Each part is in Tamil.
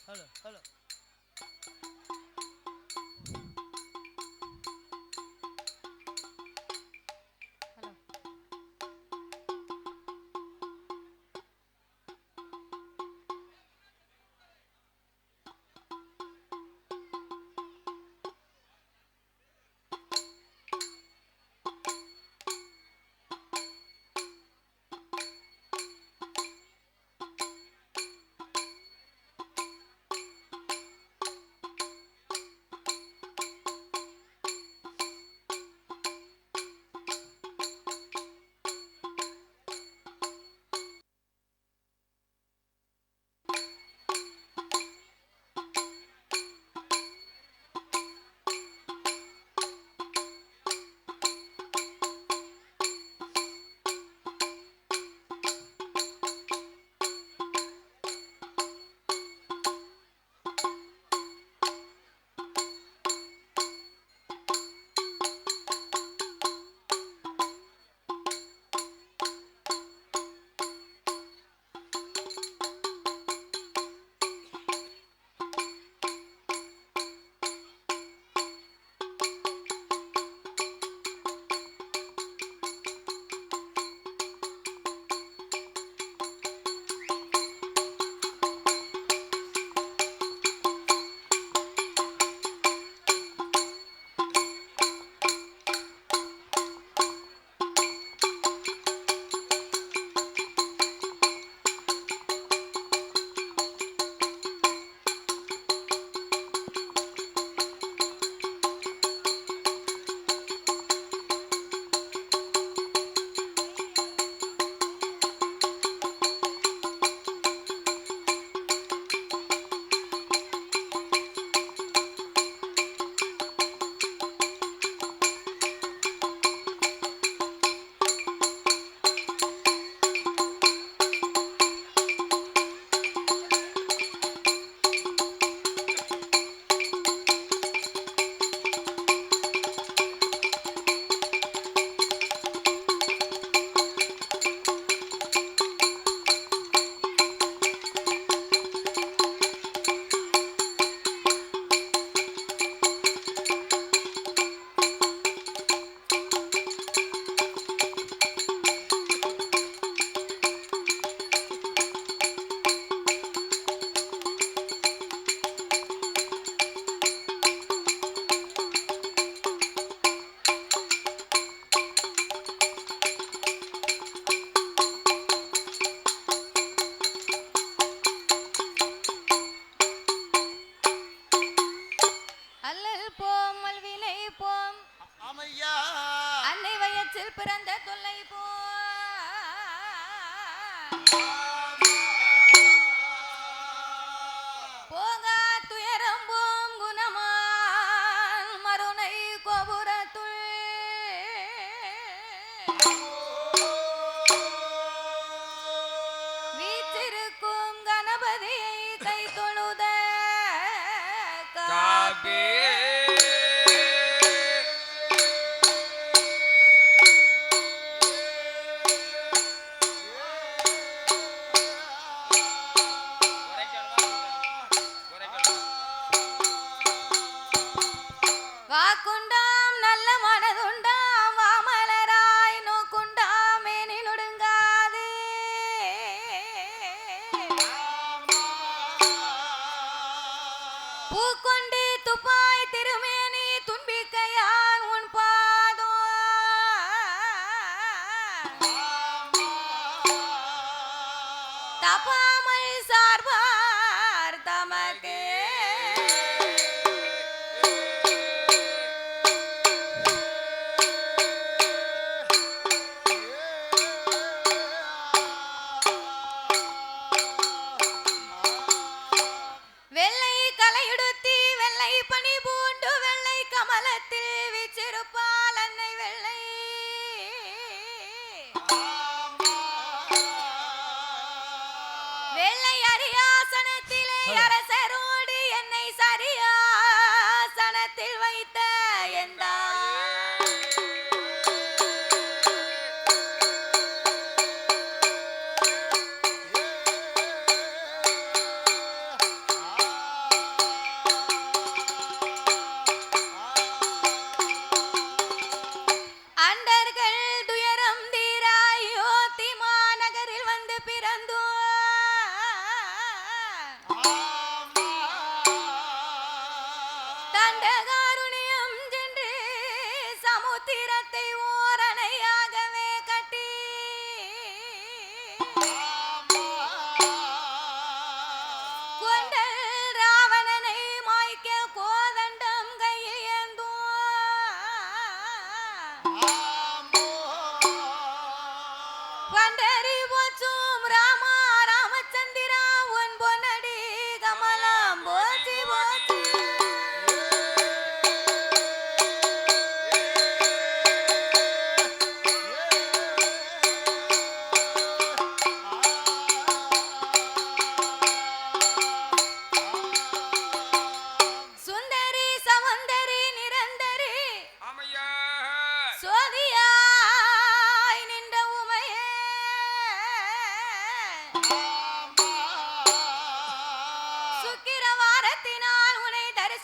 Hello hello.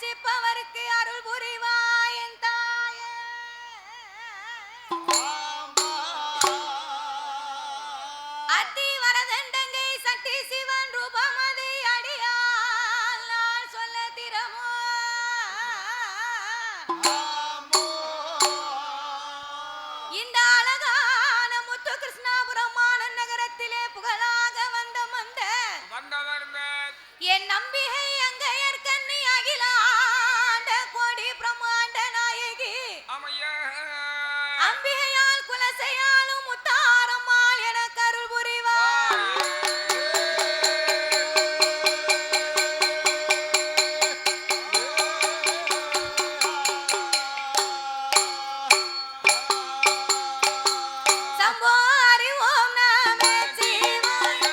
தரிசிப்பவருக்கு அருள் புரிவாய் என் தாயே. அத்தி வரதண்டங்கை சக்தி சிவன் ரூபமதி அடியால் நான் சொல்ல திறமோ. இந்த அழகான முத்து கிருஷ்ணாபுரம் மாநகரத்திலே புகழாக வந்த என் நம்பிகை அங்கையர் கண்ணி அகிலாண்ட கோடி பிரம்மாண்ட நாயகி அம்பிகையால் குலசையாலும் முத்தாரம்மாள் என கருள் புரிவார். சம்போ அறிவோம் நாமே ஜீவன்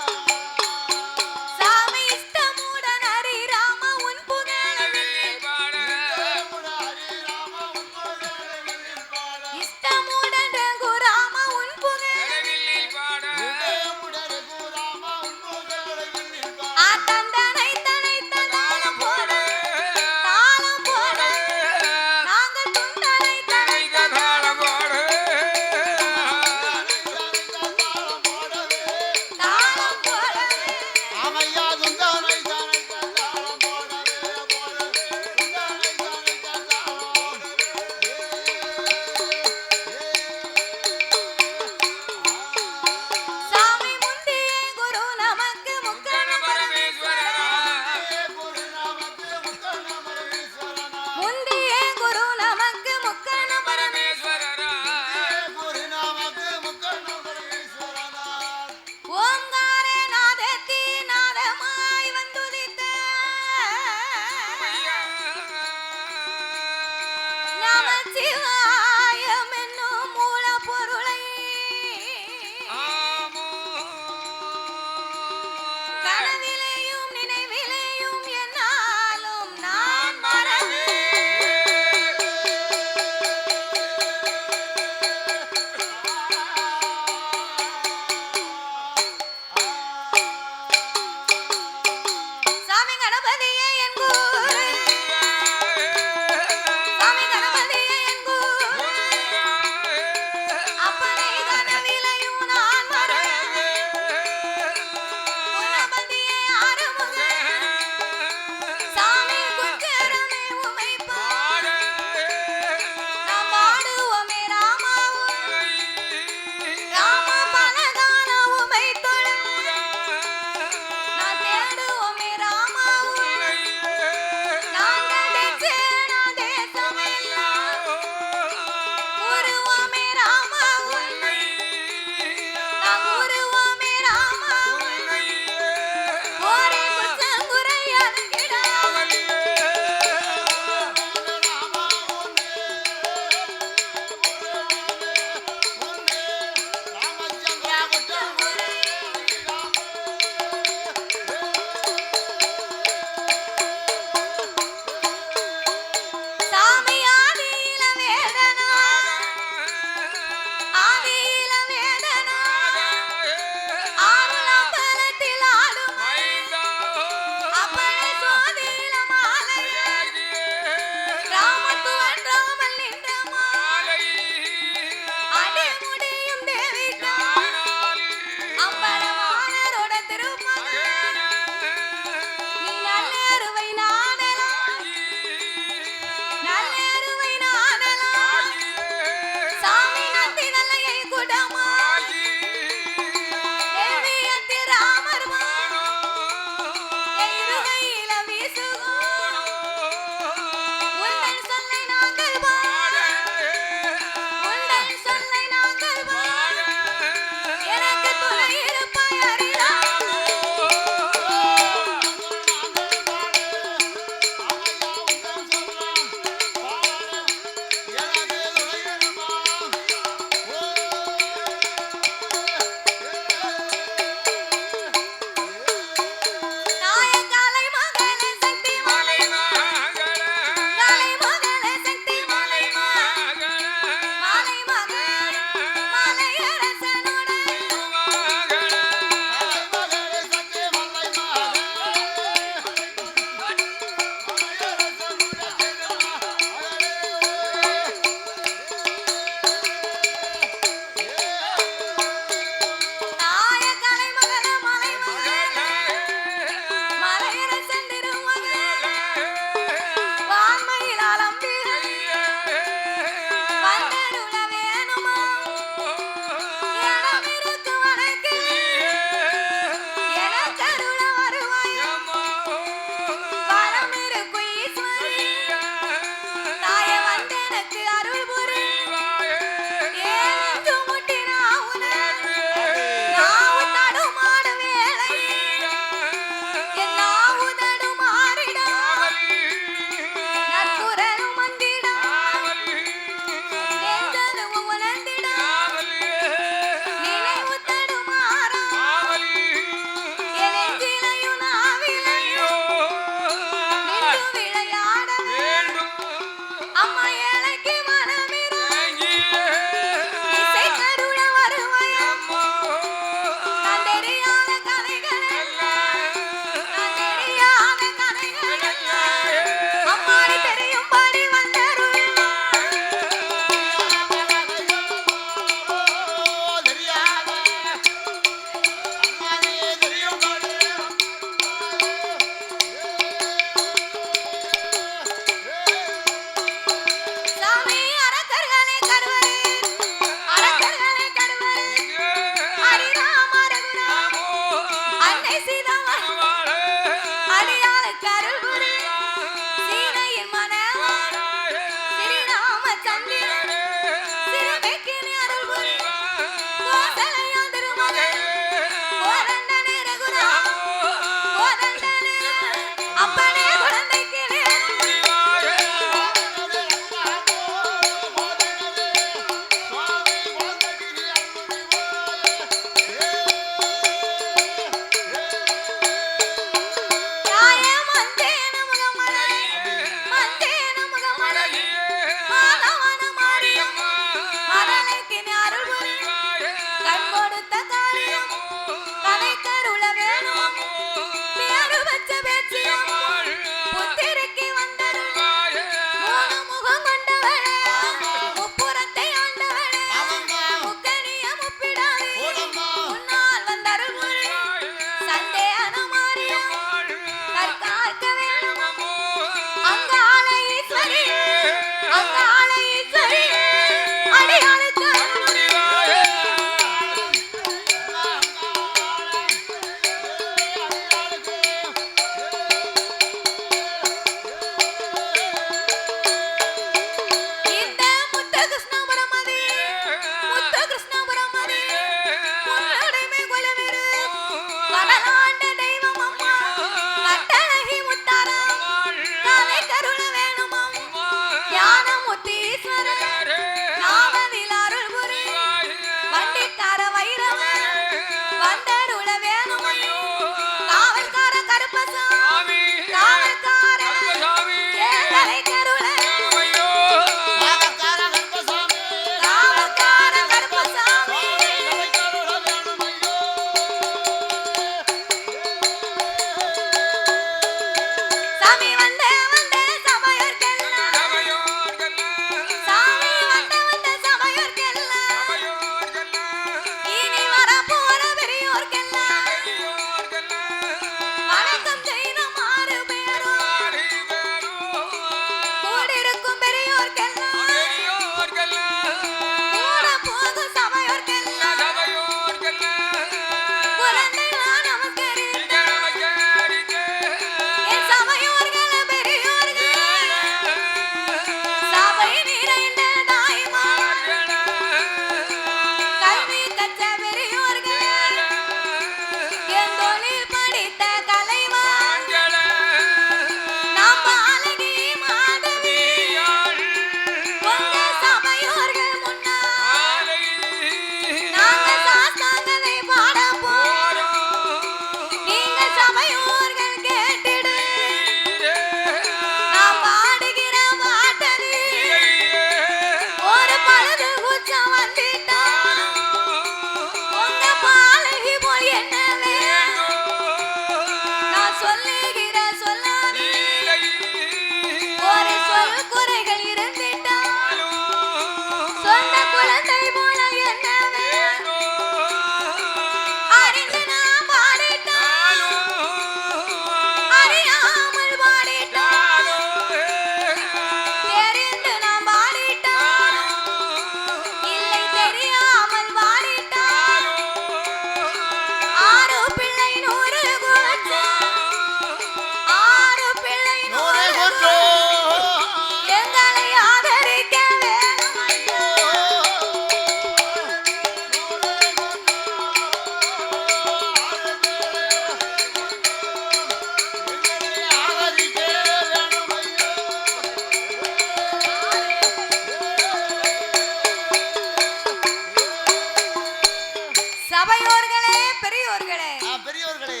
சபையோர்களே பெரியோர்களே பெரியோர்களே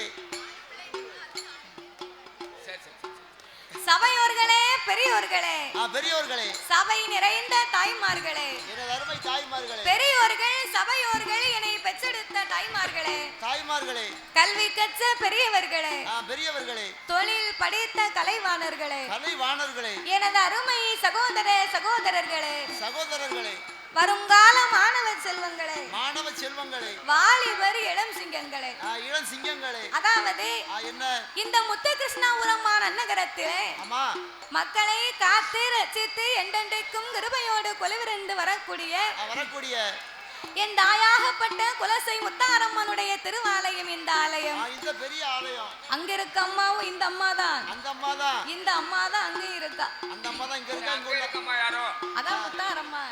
சபையோர்களே பெரியோர்களே பெரியோர்களே சபை நிறைந்த தாய்மார்களே அருமை தாய்மார்களே பெரியோர்கள் சபையோர்கள் என்னை பெற்றெடுத்த தாய்மார்களே கல்வி கற்ற பெரியவர்களே பெரியவர்களே தொழில் படித்த கலைவாணர்களே எனது அருமை சகோதரர்களே வருங்கால மாணவ செல்வங்களே வாலிபர் இளம் சிங்கங்களே அதாவது இந்த முத்துகிருஷ்ணாபுரம் நகரத்திலே மக்களை காத்து ரசித்து என்றென்றைக்கும் கிருபையோடு கொலுவிருந்து வரக்கூடிய என் தாயாகப்பட்ட குலசை முத்தாரம்மனுடைய திருவாலயம் இந்த ஆலயம் இந்த பெரிய ஆலயம் அங்க இருக்க அம்மாவும் இந்த அம்மா தான் இந்த அம்மா தான் அங்க இருக்கா அந்த அம்மா தான் இங்க இருக்கா யாரோ அதான் முத்தாரம்மா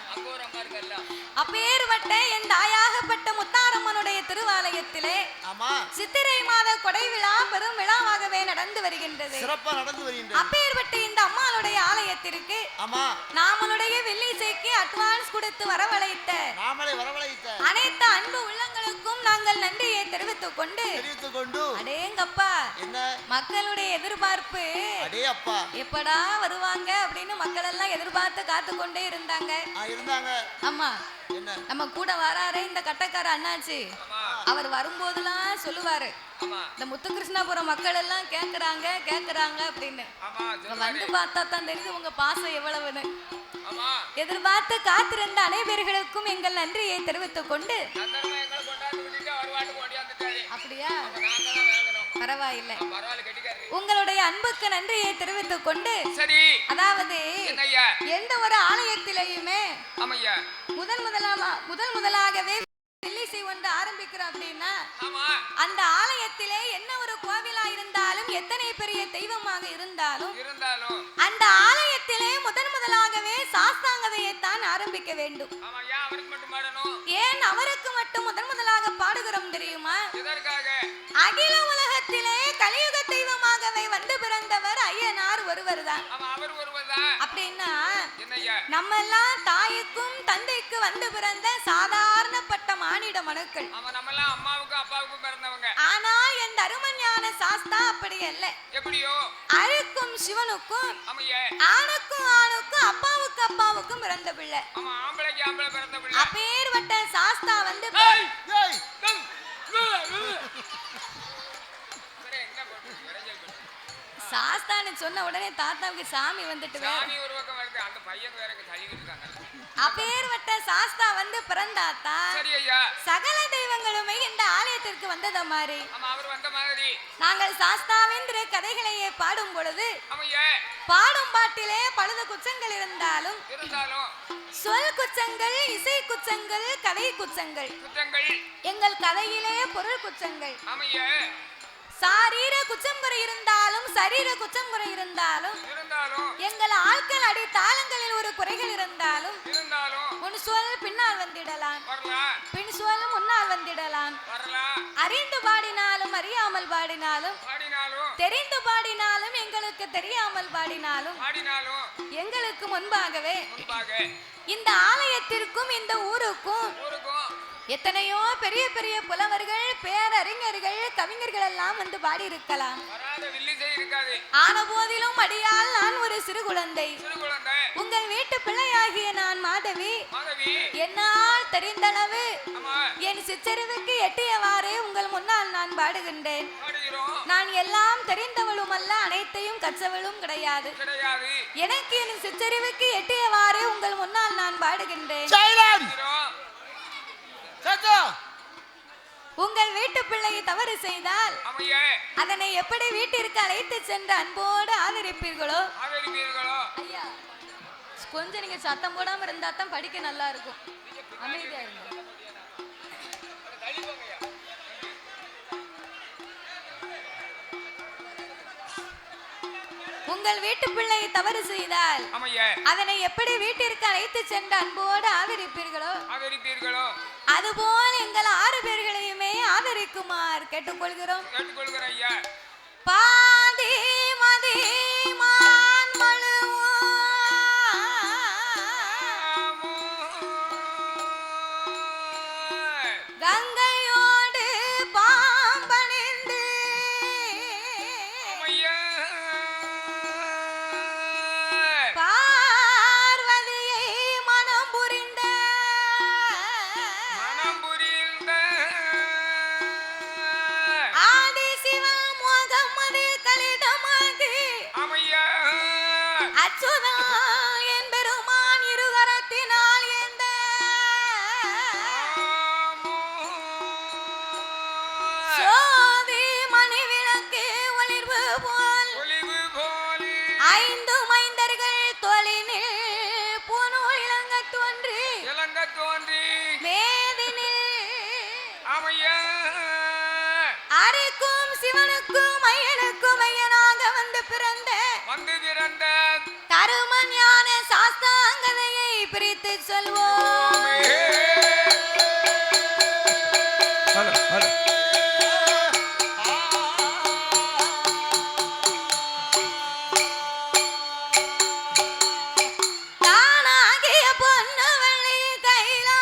அப்பேர்பட்ட என் தாயாகப்பட்ட முத்தாரம்மனுடைய திருவாலயத்திலே சித்திரை மாத கொடை விழா பெரும் விழாவாகவே நடந்து வருகின்றது சிறப்பா நடந்து வருகின்றது அப்பேர்பட்ட இந்த அம்மாளுடைய ஆலயத்திற்கு நாமளுடைய வெள்ளிசைக்கு அட்வான்ஸ் கொடுத்து வரவழைத்த அனைத்து அன்பு உள்ளங்களுக்கும் நாங்கள் நன்றியை தெரிவித்துக் கொண்டு அடேங்கப்பா மக்களுடைய எதிர்பார்ப்பு எப்படா வருவாங்க அப்படின்னு மக்கள் எல்லாம் எதிர்பார்த்து காத்து கொண்டே இருந்தாங்க ஆமா நம்ம கூட வராரு இந்த கட்டக்கார அண்ணாச்சி அவர் வரும்போதெல்லாம் சொல்லுவாரு இந்த முத்துகிருஷ்ணாபுரம் மக்கள் எல்லாம் கேக்குறாங்க அப்படின்னு வந்து பார்த்தா தான் தெரியுது உங்க பாசம் எவ்வளவுன்னு எதிர்பார்த்து காத்திருந்த அனைவர்களுக்கும் எங்கள் நன்றியை தெரிவித்துக் கொண்டு அப்படியா பரவாயில்லை உங்களுடைய அன்புக்கு நன்றியை தெரிவித்துக் கொண்டு அதாவது எந்த ஒரு ஆலயத்திலேயுமே முதல் முதலாகவே வெள்ளிசை ஒன்று ஆரம்பிக்கிறோம் அப்படின்னா அந்த ஆலயத்திலே என்ன ஒரு கோவிலா இருந்தாலும் எத்தனை பெரிய தெய்வமாக இருந்தாலும் அந்த ஆலயத்திலே முதலாகவே சாஸ்தாங்கதையை தான் ஆரம்பிக்க வேண்டும் ஏன் அவருக்கு மட்டும் முதலாக பாடுகிறோம் தெரியுமா அகில உலகத்திலே கலியுக தெய்வமாகவே வந்து பிறந்தவர் ஐயனார் ஒருவர் தான் அப்படின்னா நம்ம எல்லாம் தாய்க்கும் தந்தைக்கு வந்து பிறந்த சாதாரணப்பட்ட மானிட மனுக்கள் ஆனா என் தருமஞான சாஸ்தா அப்படி அல்ல அழுக்கும் சிவனுக்கும் ஆணுக்கும் அப்பாவுக்கும் பிறந்த பிள்ளை அப்பேர்பட்ட சாஸ்தா வந்து சாஸ்தான்னு சொன்ன உடனே தாத்தாவுக்கு சாமி வந்துட்டு அப்பேர்பட்ட சாஸ்தா வந்து பிறந்தாத்தா சகல தெய்வங்களுமே இந்த ஆலயத்திற்கு வந்தத மாதிரி நாங்கள் சாஸ்தாவின் கதைகளையே பாடும் பொழுது பாடும் பாட்டிலே பழுது குச்சங்கள் இருந்தாலும் சொல் குச்சங்கள் இசை குச்சங்கள் கதை குச்சங்கள் எங்கள் கதையிலே பொருள் குச்சங்கள் சாரீர குச்சம் குறை இருந்தாலும் சரீர குச்சம் குறை இருந்தாலும் எங்கள் ஆட்கள் அடி தாளங்களில் ஒரு குறைகள் இருந்தாலும் முன் சொல் பின்னால் வந்திடலாம் பின் சொல் முன்னால் வந்திடலாம் அறிந்து பாடினாலும் அறியாமல் பாடினாலும் தெரிந்து பாடினாலும் எங்களுக்கு தெரியாமல் பாடினாலும் எங்களுக்கு முன்பாகவே இந்த ஆலயத்திற்கும் இந்த ஊருக்கும் எத்தனையோ பெரிய பெரிய புலவர்கள் பேரறிஞர்கள் கவிஞர்கள் எல்லாம் வந்து பாடி இருக்கலாம் ஆன போதிலும் அடியால் நான் ஒரு சிறு குழந்தை உங்கள் வீட்டு பிள்ளையாகிய நான் மாதவி என்னால் தெரிந்தளவு என் சிற்றறிவுக்கு எட்டியவாறே உங்கள் முன்னால் நான் பாடுகின்றேன் நான் எல்லாம் தெரிந்தவளும் அல்ல அனைத்தையும் கற்றவளும் கிடையாது எனக்கு என் சிற்றறிவுக்கு எட்டியவாறே உங்கள் முன்னால் நான் பாடுகின்றேன் உங்கள் வீட்டு பிள்ளையை தவறு செய்தால் அதனை எப்படி வீட்டிற்கு அழைத்து சென்று அன்போடு ஆதரிப்பீர்களோ ஐயா கொஞ்சம் நீங்க சத்தம் போடாம இருந்தா தான் படிக்க நல்லா இருக்கும் அமைதியா இருங்க உங்கள் வீட்டு பிள்ளை தவறு செய்தால் அதனை எப்படி வீட்டிற்கு அழைத்து சென்று அன்போடு ஆதரிப்பீர்களோ அதுபோல் எங்கள் 6 பேர்களையுமே ஆதரிக்குமாறு கேட்டுக்கொள்கிறோம் பாதி மதி மான் கங்கையோடு அங்க தோன்றி வேதினில் அமையா அரிக்கும் சிவனுக்கும் ஐயனுக்கும் ஐயனாக வந்து பிறந்த தருமன் ஞான சாஸ்தாங்கதையை பிரித்து சொல்வோம். தானாகிய பொன்னு வெள்ளி கைலா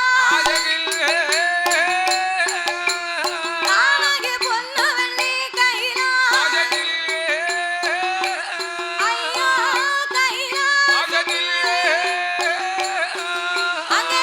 அங்கே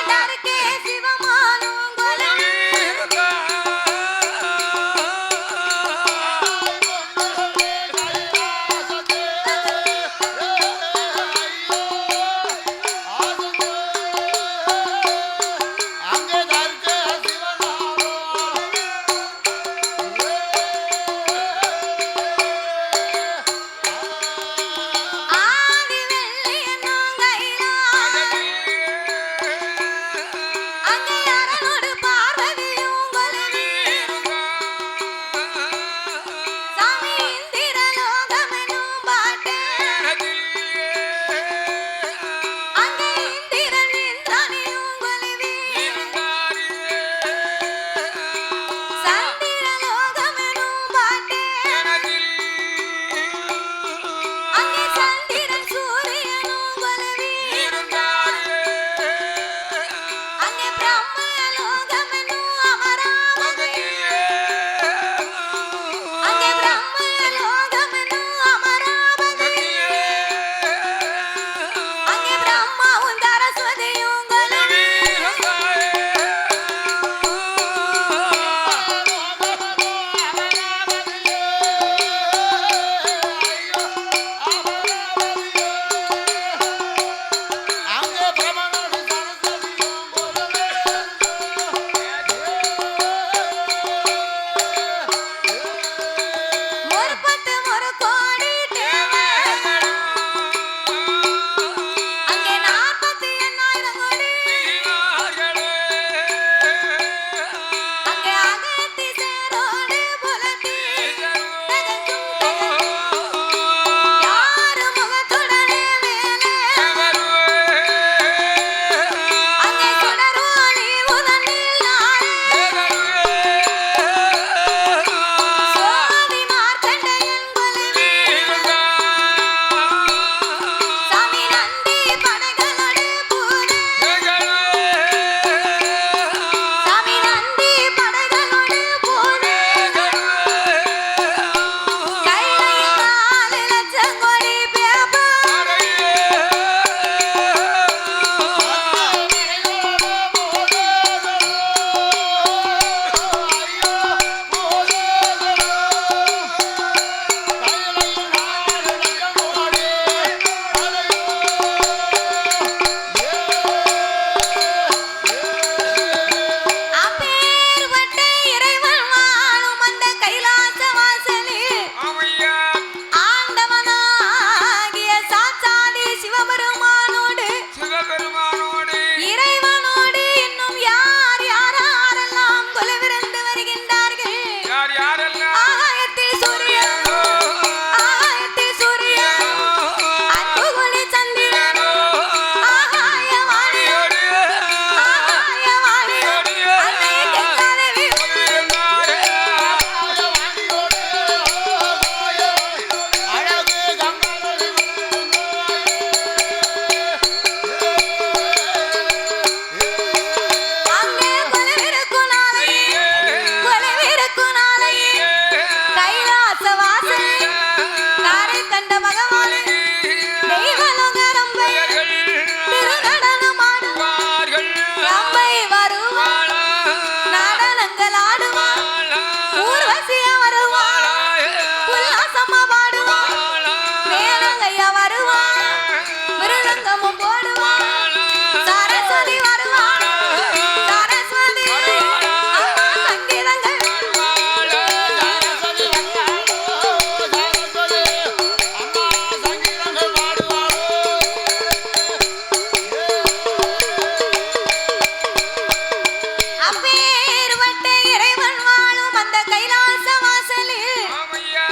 கைலாச வாசலில் ஆமையா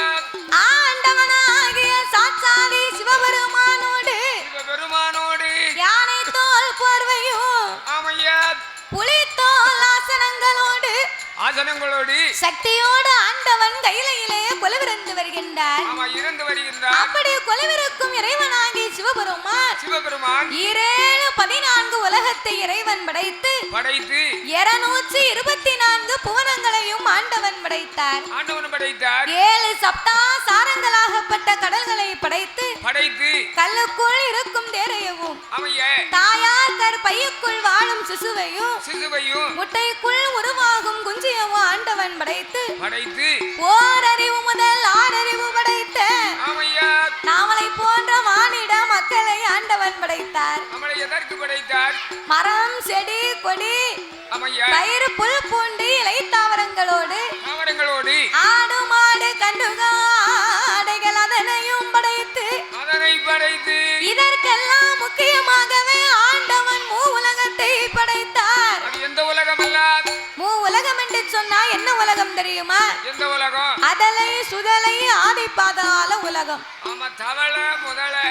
ஆண்டவனாகிய சாட்சாதி சிவபெருமானோடு யானை தோல் போர்வையும் ஆமையா புலித்தோல் ஆசனங்களோடு சக்தியோடு ஆண்டவன் கையிலே கொலுவிருந்து வருகின்றார். அப்படி கொலுவிருக்கும் இறைவனாகிய சிவபெருமான் 14 உலகத்தை இறைவன் படைத்து 224 புவனங்களையும் ஆண்டவன் படைத்தார். 7 சப்தா சாரங்களாகப்பட்ட கடல்களை படைத்து கல்லுக்குள் இருக்கும் தேரையவும் தாயார் கற்பையுக்குள் வாழும் சிசுவையும் முட்டைக்குள் உருவாகும் குஞ்சியவும் ஆண்டவன் படைத்து ஓரறிவு முதல் 6 அறிவு படைத்த நாமளை போன்ற மானிட மக்களை ஆண்டவன் படைத்தார். மரம் செடி கொடி பயிர் புல் பூண்டு இலை தாவரங்களோடு ஆடு மாடு கண்டுகாடைகள் அதனையும் படைத்து இதற்கெல்லாம் முக்கியமாகவே ஆண்டவன் உலகத்தை படைத்தார். உலகம் என்று சொன்னா என்ன உலகம் தெரியுமா? எந்த உலகம்? அதலை சுதலை ஆதி பாதாள உலகம். ஆமா, தவளை முதலை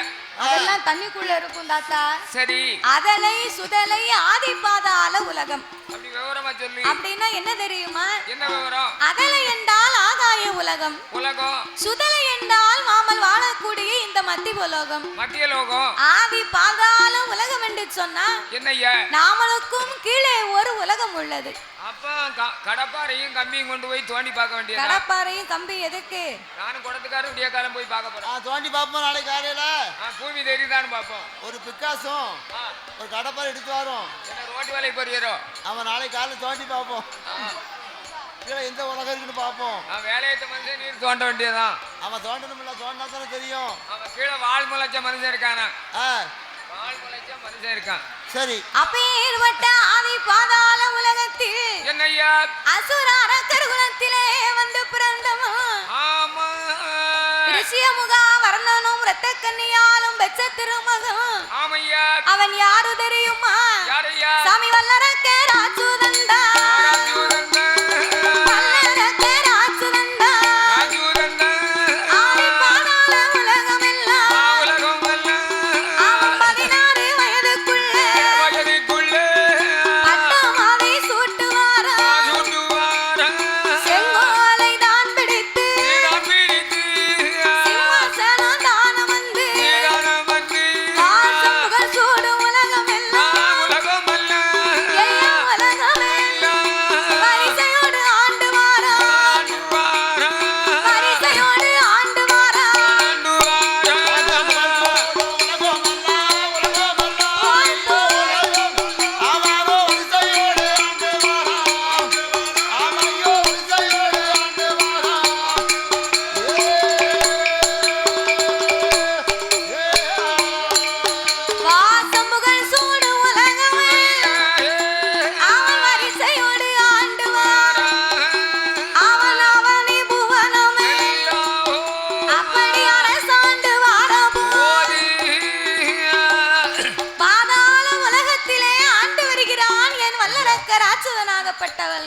அதெல்லாம் தண்ணிக்குள்ள இருக்கும் தாத்தா. சரி. அதலை சுதலை ஆதி பாதாள உலகம். அப்படி விவரமா சொல்லு. அப்படின்னா என்ன தெரியுமா? என்ன விவரம்? அதலை என்றால் ஆகாய உலகம். சுதலை என்றால் மாமல் வாழக்கூடிய இந்த மத்திய லோகம். ஆதி பாதாள உலகம் என்று சொன்னா என்னய்யா? நாமளுக்கும் கீழே ஒரு உலகம் உள்ளது. அப்ப கடப்பாரையும் கம்பியும் கொண்டு போய் தோண்டி பார்க்க வேண்டியது. கடப்பாரையும் கம்பி எதுக்கு? நானும் குடத்துக்காரன் விடிய காலம் போய் பார்க்க போறேன். தோண்டி பார்ப்போம் நாளைக்கு காலையில. பூமி தெரியுதான்னு பார்ப்போம். ஒரு பிக்காசும் ஒரு கடப்பாரை எடுத்து வரோம். என்ன ரோட்டு வேலை போறீரோ? அவன் நாளைக்கு காலையில் தோண்டி பார்ப்போம். கீழே எந்த உலகம் இருக்குன்னு பார்ப்போம். வேலையத்த மனுஷன் நீர் தோண்ட வேண்டியதான். அவன் தோண்டணும்ல, தோண்டா தானே தெரியும். அவன் கீழே வாழ் முளைச்ச மனுஷன் இருக்கானா? வாழ் முளைச்ச மனுஷன் இருக்கான். சரி. அப்பேற்பட்ட ஆதி பாதாள உலகத்தில் என்னய்யா? அசுர அரக்கர் குலத்திலே வந்து பிறந்தவன். ஆமா. ரிஷியமுகா வர்ணனும் இரத்த கன்னியாலும் பெற்ற திருமகன். ஆமையா. அவன் யாரு தெரியுமா? யாரையா? சாமி வல்லரக்க ராஜுதண்டா. ராட்சதனாகப்பட்டவள்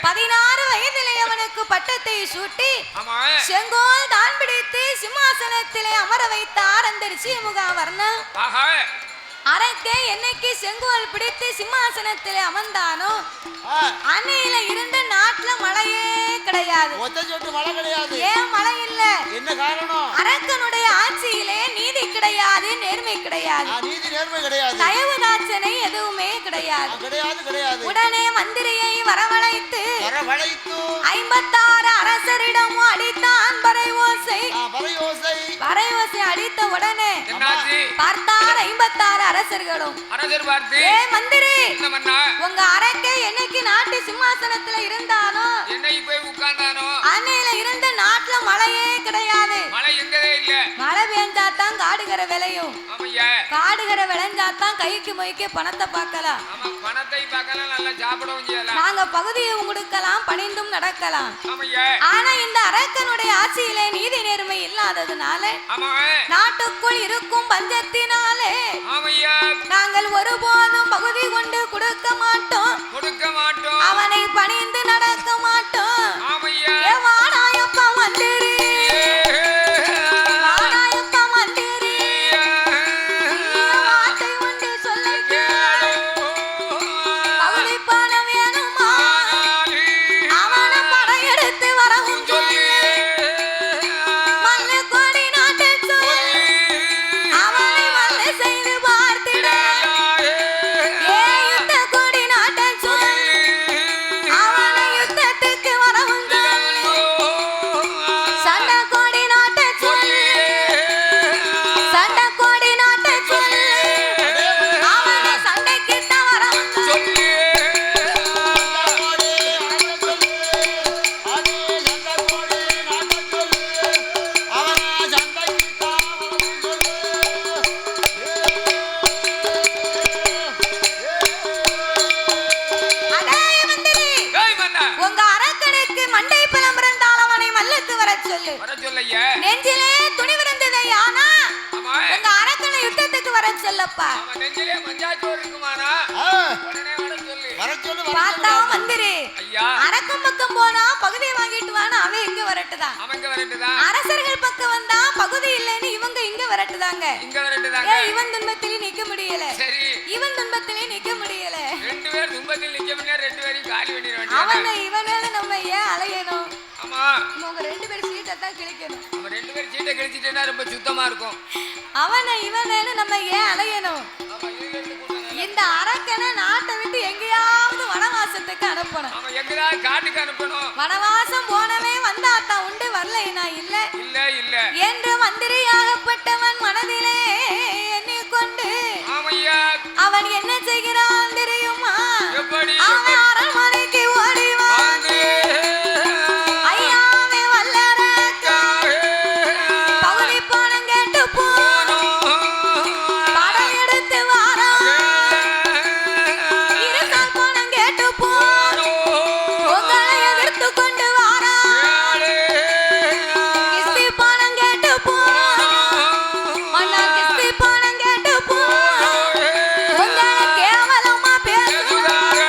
16 வயதிலே அவனுக்கு பட்டத்தை சூட்டி செங்கோல் தான் பிடித்து சிம்மாசனத்திலே அமர வைத்தார் அந்த ரிஷிமுகாவர்ணன். அரக்கே என்னைக்கு செங்கோல் பிடித்து சிம்மாசனத்திலே அமர்ந்தானோ அன்னையில இருந்து நாட்டுல மழையே கிடையாது. ஏன் மழை இல்ல? என்ன காரணம்? அரக்கனுடைய ஆட்சியிலே நீதி கிடையாது, நேர்மை கிடையாது. தயவு தாட்சணை எதுவுமே கிடையாது. உடனே மந்திரியை வரவழைத்து 56 அரசரிடம் அடித்தான் பறை ஓசை. அடித்த உடனே பார்த்தார் 56 அரசர்களும். மந்திரி, உங்க அரக்கே என்னைக்கு நாட்டு சிம்மாசனத்துல இருந்தானோ அன்னையில இருந்த நாட்டுல மழையே கிடையாது. மழை பெஞ்சாத்தான் காடுகிற விளையும். காடுகிற விளைஞ்சாத்தான் கைக்கு மொய்க்கு பணத்தை பார்க்கலாம். நாங்க பகுதியை கொடுக்கலாம், பணிந்தும் நடக்கலாம். ஆனா இந்த அரக்கனுடைய ஆட்சியிலே நீதி நேர்மை இல்லாததுனால நாட்டுக்குள் இருக்கும் பஞ்சத்தினாலே நாங்கள் ஒருபோதும் பகுதி கொண்டு கொடுக்க மாட்டோம். அவனை பணிந்து நடக்க மாட்டோம். அப்படியா? அரக்கம் பக்கம் போனா பகுதியை வாங்கிட்டு வானா அவன் இங்க வரட்டுதான். அவன் இங்க வரட்டுதான். அரசர்கள் பக்கம் வந்தா பகுதி இல்லைன்னு இவங்க இங்க வரட்டுதாங்க. இங்க வரட்டுதாங்க. இவன் துன்பத்திலே நிக்க முடியல. சரி. இவன் துன்பத்திலே நிக்க முடியல. ரெண்டு பேர் துன்பத்தில் நிக்க முடியல, ரெண்டு பேரையும் காலி பண்ணிட வேண்டியது. அவனை இவனால நம்ம ஏன் அலையணும்? ஆமா. உங்க ரெண்டு பேரும் சீட்டை தான் கிழிக்கணும். நம்ம ரெண்டு பேரும் சீட்டை கிழிச்சிட்டேன்னா ரொம்ப சுத்தமா இருக்கும். அவனை இவனேன்னு நம்ம ஏன் அலையணும்? ஆமா, இதுல இருந்து கூட்டணும். இந்த அரக்கனை நாட்டை விட்டு எங்கேயாவது வனவாசத்துக்கு அனுப்பணும். ஆமா, எங்கதான் காட்டுக்கு அனுப்பணும். வனவாசம் போனவே வந்தாத்தா உண்டு, வரலைனா இல்ல இல்ல இல்ல என்று மந்திரியாகப்பட்டவன் மனதிலே எண்ணிக்கொண்டு ஆமையா அவன் என்ன செய்கிறான் தெரியுமா? எப்படி? அவன் அரண்மனைக்கு ஓடி வந்து ஐயாவே வல்லரக்கா பகுதி பணம் கேட்டு படம் எடுத்து வாரா இருக்கால் பணம் கேட்டு உங்களை எதிர்த்து கொண்டு வாரா கிஸ்தி பணம் கேட்டு மன்னா கிஸ்தி பணம் கேட்டு உங்களை கேவலமா பேசுவாங்க.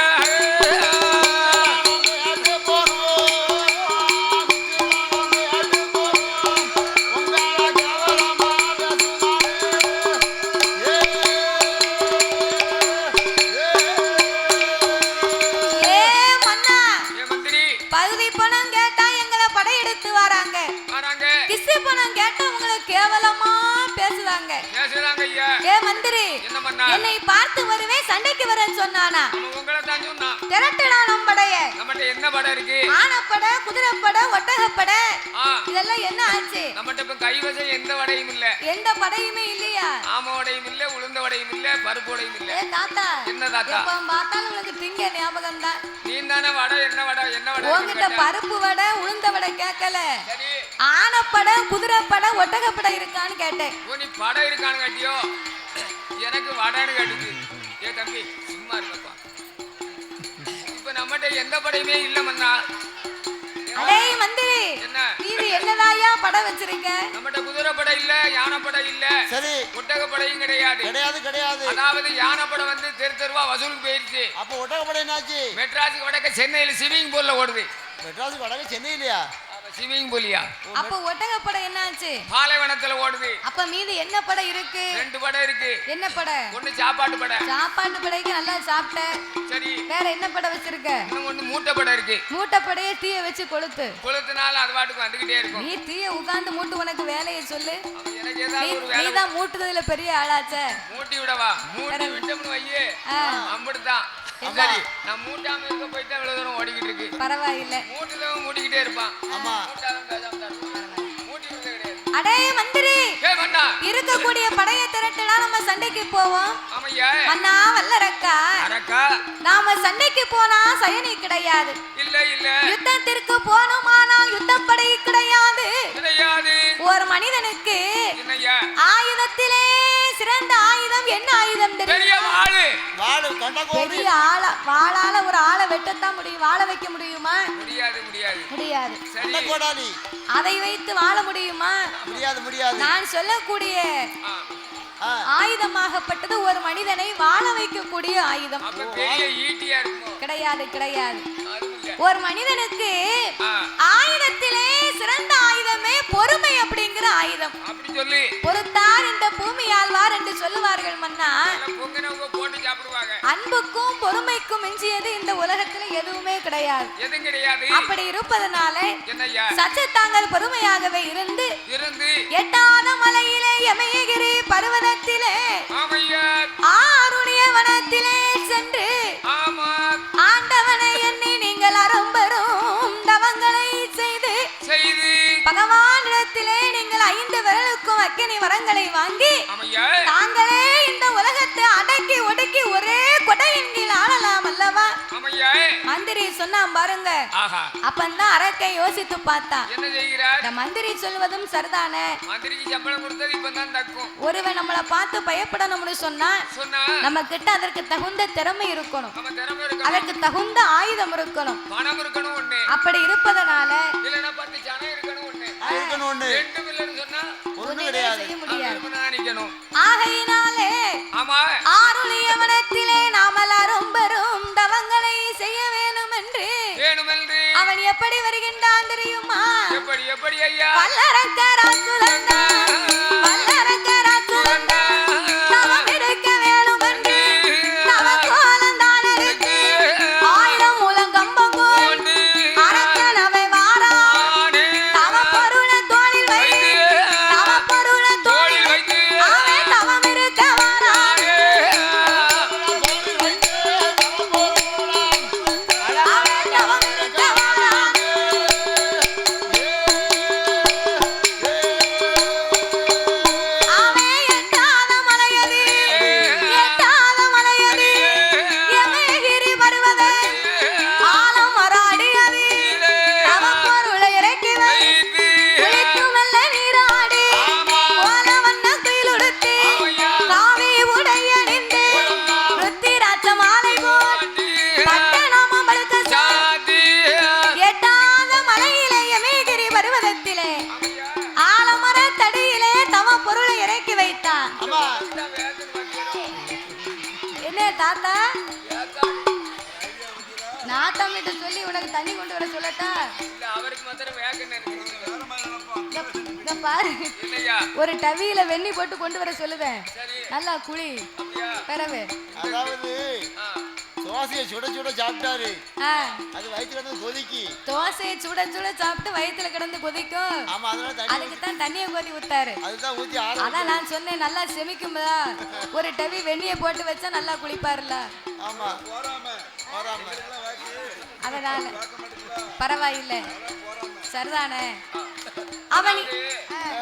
ஏ மன்னா, ஏ மந்திரி பகுதி பணம் கேட்டா எங்களை படையெடுத்து வராங்க. வராங்க. கிஸ்தி பணம் கேட்டா உங்களை கேவலமா பேசுறாங்க. பேசுறாங்க ஐயா. ஏ மந்திரி, என்ன பண்ணா? என்னை பார்த்து வருவே சண்டைக்கு வரேன்னு சொன்னானா? அவன் உங்களை தான் சொன்னான். திரட்டுடா நம் படைய. நம்மகிட்ட என்ன படம் இருக்கு? ஆனப்படை, குதிரைப்படை, ஒட்டகப்படை, ஆ, இதெல்லாம் என்ன ஆச்சு? நம்மகிட்ட இப்ப கைவசம் எந்த வடையும் இல்ல. எந்த படையுமே இல்லையா? ஆம வடையும் இல்ல, உளுந்த வடையும் இல்ல, பருப்பு வடையும் இல்ல. ஏ தாத்தா, என்ன தாத்தா? எப்ப பார்த்தாலும் உனக்கு திங்க ஞாபகம் தான். நீ தானே வடை என்ன வடை என்ன வடை உன்கிட்ட பருப்பு வடை உளுந்த வடை கேட்கல. சரி. ஆனப்படை, குதிரைப்படை, ஒட்டகப்படை இருக்கான்னு கேட்டேன். ஓ, நீ படம் இருக்கான்னு காட்டியோ? எனக்கு வடைன்னு கேட்டுச்சு. ஏ தம்பி சும்மா இருக்கப்பா. இப்ப நம்மகிட்ட எந்த படையுமே இல்ல மன்னா. அடேய் மந்திரி, என்ன? நீ என்னதாயா படம் வச்சிருக்க? நம்மகிட்ட குதிரை படை இல்ல, யானை படை இல்ல, சரி, ஒட்டக படையும் கிடையாது. கிடையாது கிடையாது. அதாவது யானை படை வந்து தெருவா வசூலுக்கு போயிருச்சு. அப்ப ஒட்டகப்படை என்னாச்சு? மெட்ராஸுக்கு வடக்க சென்னையில ஸ்விமிங் பூல்ல ஓடுது. மெட்ராஸுக்கு வடக்கு சென்னையிலையா? ஸ்விமிங் பூலியா? அப்ப ஒட்டகப்படை என்னாச்சு? பாலைவனத்துல ஓடுது. அப்ப மீதி என்ன படை இருக்கு? ரெண்டு படை இருக்கு. என்ன படை? ஒண்ணு சாப்பாட்டு படை. சாப்பாட்டு படைக்கு நல்லா சாப்பிட்ட. சரி. வேற என்ன படை வச்சிருக்க? இன்னும் ஒண்ணு மூட்டை படை இருக்கு. மூட்டை படையை தீய வச்சு கொளுத்து. கொளுத்துனால அது பாட்டுக்கு வந்துகிட்டே இருக்கும். நீ தீய உட்கார்ந்து மூட்டு, உனக்கு வேலையை சொல்லு. அப்ப எனக்கு ஏதாவது ஒரு வேலை நீதான் மூட்டுறதுல பெரிய ஆளாச்சே. மூட்டி விடவா? மூட்டி விட்டோம்னு வையே, அம்படுதான். சரி, நான் மூட்டாம இருக்க போயிட்டு இவ்வளவு தூரம் ஓடிக்கிட்டு இருக்கு. பரவாயில்ல. மூட்டுலவும் மூட்டிக்கிட்டே இருப்பான். ஆமா. மூட்டாலும் பேசாம தான் இருப்பான். மூட்டி விடுறது கிடையாது. அடே மந்திரி, ஏ மன்னா, இருக்கக்கூடிய படையை திரட்டுனா நம்ம சண்டைக்கு போவோம். ஆமையா. அண்ணா வல்லரக்கா, அரக்கா. நாம சண்டைக்கு போனா சயனி கிடையாது. இல்ல இல்ல யுத்தத்திற்கு போனோமானால் யுத்தப்படை கிடையாது. கிடையாது. ஒரு மனிதனுக்கு என்னய்யா? ஆயுதத்திலே சிறந்த ஆயுதம் என்ன ஆயுதம் பெரிய தெரியுமா? வாளு. வாடு கண்டகோடி. பெரிய வாளால ஒரு ஆளை வெட்டத்தான் முடியும். வாழ வைக்க முடியுமா? முடியாது முடியாது. முடியாது. சரி. கண்டகோடாலி. அதை வைத்து வாழ முடியுமா? முடியாது முடியாது. நான் சொல்லக்கூடிய ஆ, ஆயுதமாகப்பட்டது ஒரு மனிதனை வாழ வைக்கக்கூடிய ஆயுதம். அப்ப பெரிய ஈட்டியா இருக்கும். கிடையாது கிடையாது. அதுவும் இல்ல. ஒரு மனிதனுக்கு ஆ, ஆயுதத்திலே சிறந்த ஆயுதமே பொறுமை அப்படிங்கிற ஆயுதம். அப்படி சொல்லி பொறுத்தார் இந்த பூமி ஆழ்வார் என்று சொல்லுவார்கள் மன்னா. பொங்கினவங்க போட்டு சாப்பிடுவாங்க. அன்புக்கும் பொறுமைக்கும் மிஞ்சியது இந்த உலகத்துல எதுவுமே கிடையாது. எதுவும் கிடையாது. அப்படி இருப்பதனால என்னய்யா? சற்று தாங்கள் பொறுமையாகவே இருந்து இருந்து எட்டாத மலையிலே யமயகிரி பர்வதத்திலே ஆமையா. ஆருணிய வனத்திலே சென்று ஆமா. ஆண்டவனை எண்ணி நீங்கள் அரும்பெரும் தவங்களை செய்து செய்து பகவானிடத்திலே நீங்கள் 5 விரலுக்கும் அக்கினி வரங்களை வாங்கி ஆமையா. தாங்களே இந்த உலகத்தை அடக்கி ஒடுக்கி ஒரே கொடையின் கீழ் ஆளலாம் அல்லவா? ஆமையா. மந்திரி சொன்னா பாருங்க. ஆஹா. அப்பந்தான் அரக்கை யோசித்து பார்த்தா, என்ன செய்கிறார்? இந்த மந்திரி சொல்வதும் சரிதானே. மந்திரிக்கு சம்பளம் கொடுத்தது இப்பதான் தக்கும். ஒருவன் நம்மளை பார்த்து பயப்படணும்னு சொன்னா சொன்னா நம்ம கிட்ட அதற்கு தகுந்த திறமை இருக்கணும். நம்ம திறமை இருக்கணும். அதற்கு தகுந்த ஆயுதம் இருக்கணும். பணம் இருக்கணும் ஒண்ணு. அப்படி இருப்பதனால இல்லன்னா 10 ஜனம் இருக்கணும் ஒண்ணு. இருக்கணும் ஒண்ணு. ரெண்டும் இல்லன்னு சொன்னா ஒண்ணு ஒண்ணுமே கிடையாது. செய்ய முடியாது. விரும்பினா நிக்கணும். ஆகையினாலே ஆமா. ஆருளிய வனத்திலே நாம் எல்லாரும் பெரும் தவங்களை செய்ய வேணும் என்று வேணும் அவன் எப்படி வருகின்றான் தெரியுமா? எப்படி எப்படி ஐயா? வல்லரக்கராசுரண்டா வல்லரக்கராசுரண்டா தவம் இருக்க வேணும் என்று தவ கோலந்தான் இருக்கு 1000 மூலம் கம்பம் கொண்டு அரக்கனவை வாரான் தவ பொருள தோளில் வைத்து தவ பொருள தோளில் வைத்து அவன் தவம் இருக்க வாரான் அவன் தவம் இருக்க வாரான் அவன் எட்டாத மலையதி எமகிரி பர்வதை ஆலம் மராடியது தவ பொருளை இறக்கி வைத்து குளித்து மெல்ல நீராடி கோல வண்ண குயிலுடுத்தி காவி உடைய நின்று ருத்திராட்ச மாலை போட்டு பட்டணமும் பழுக்க சாத்தி எட்டாத மலையிலே எமகிரி பர்வதத்திலே ஆலமரத்தடியிலே தவ பொருளை இறக்கி வைத்தான். அம்மா என்ன தாத்தா நாத்தம்கிட்ட சொல்லி உனக்கு தண்ணி கொண்டு வர சொல்லட்டா? இல்ல அவருக்கு மாத்திரம் வேகன்னு இங்க பாரு இல்லையா? ஒரு டவியில வெண்ணி போட்டு கொண்டு வர சொல்லுவேன். சரி நல்லா குளி அப்படியா? பிறவு அதாவது ஆ, தோசையை சுட சுட சாப்பிட்டாரு ஆ, அது வயிற்றுல இருந்து கொதிக்கி தோசையை சுட சுட சாப்பிட்டு வயித்துல கிடந்து கொதிக்கும். ஆமா அதனால தண்ணி அதுக்கு தான் தண்ணியை கொதி ஊத்தாரு. அதுதான் ஊத்தி ஆற அதான் நான் சொன்னேன் நல்லா செமிக்கும்பதா ஒரு டவி வெண்ணியை போட்டு வச்சா நல்லா குளிப்பாருல்ல. ஆமா வராம அதனால பரவாயில்லை சரிதானே. அவனி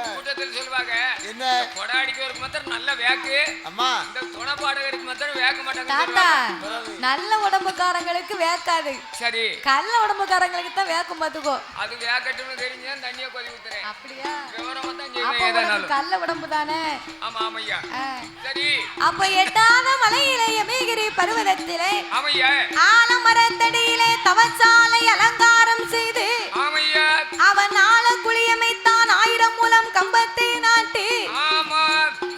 கூட்டத்தில் சொல்லுவாங்க என்ன கொடை அடிக்கிறவருக்கு மாத்திரம் நல்ல வேக்கு, அம்மா இந்த துணை பாடகருக்கு மாத்திரம் வேக்க மாட்டாங்க தாத்தா சொல்லுவாங்க. நல்ல உடம்புக்காரங்களுக்கு வேக்காது, சரி கள்ள உடம்புக்காரங்களுக்கு தான் வேக்கும் பாத்துக்கோ. அது வேக்கட்டும்னு தெரிஞ்சுதான் தண்ணியை கொதி ஊத்துறேன். அப்படியா? விவரமா தான் அப்ப செய்வேன் உனக்கு ஏதானாலும். கள்ள உடம்பு தானே. ஆமா ஆமையா. ஆ. சரி அப்ப எட்டாத மலையிலே எமகிரி பருவதத்திலே ஆமையா ஆலமரத்தடியிலே தவச்சாலை அலங்காரம் செய்து ஆமையா அவன் ஆழ குளியமைத்தான் 1000 மூலம் கம்பத்தை நாட்டி ஆமா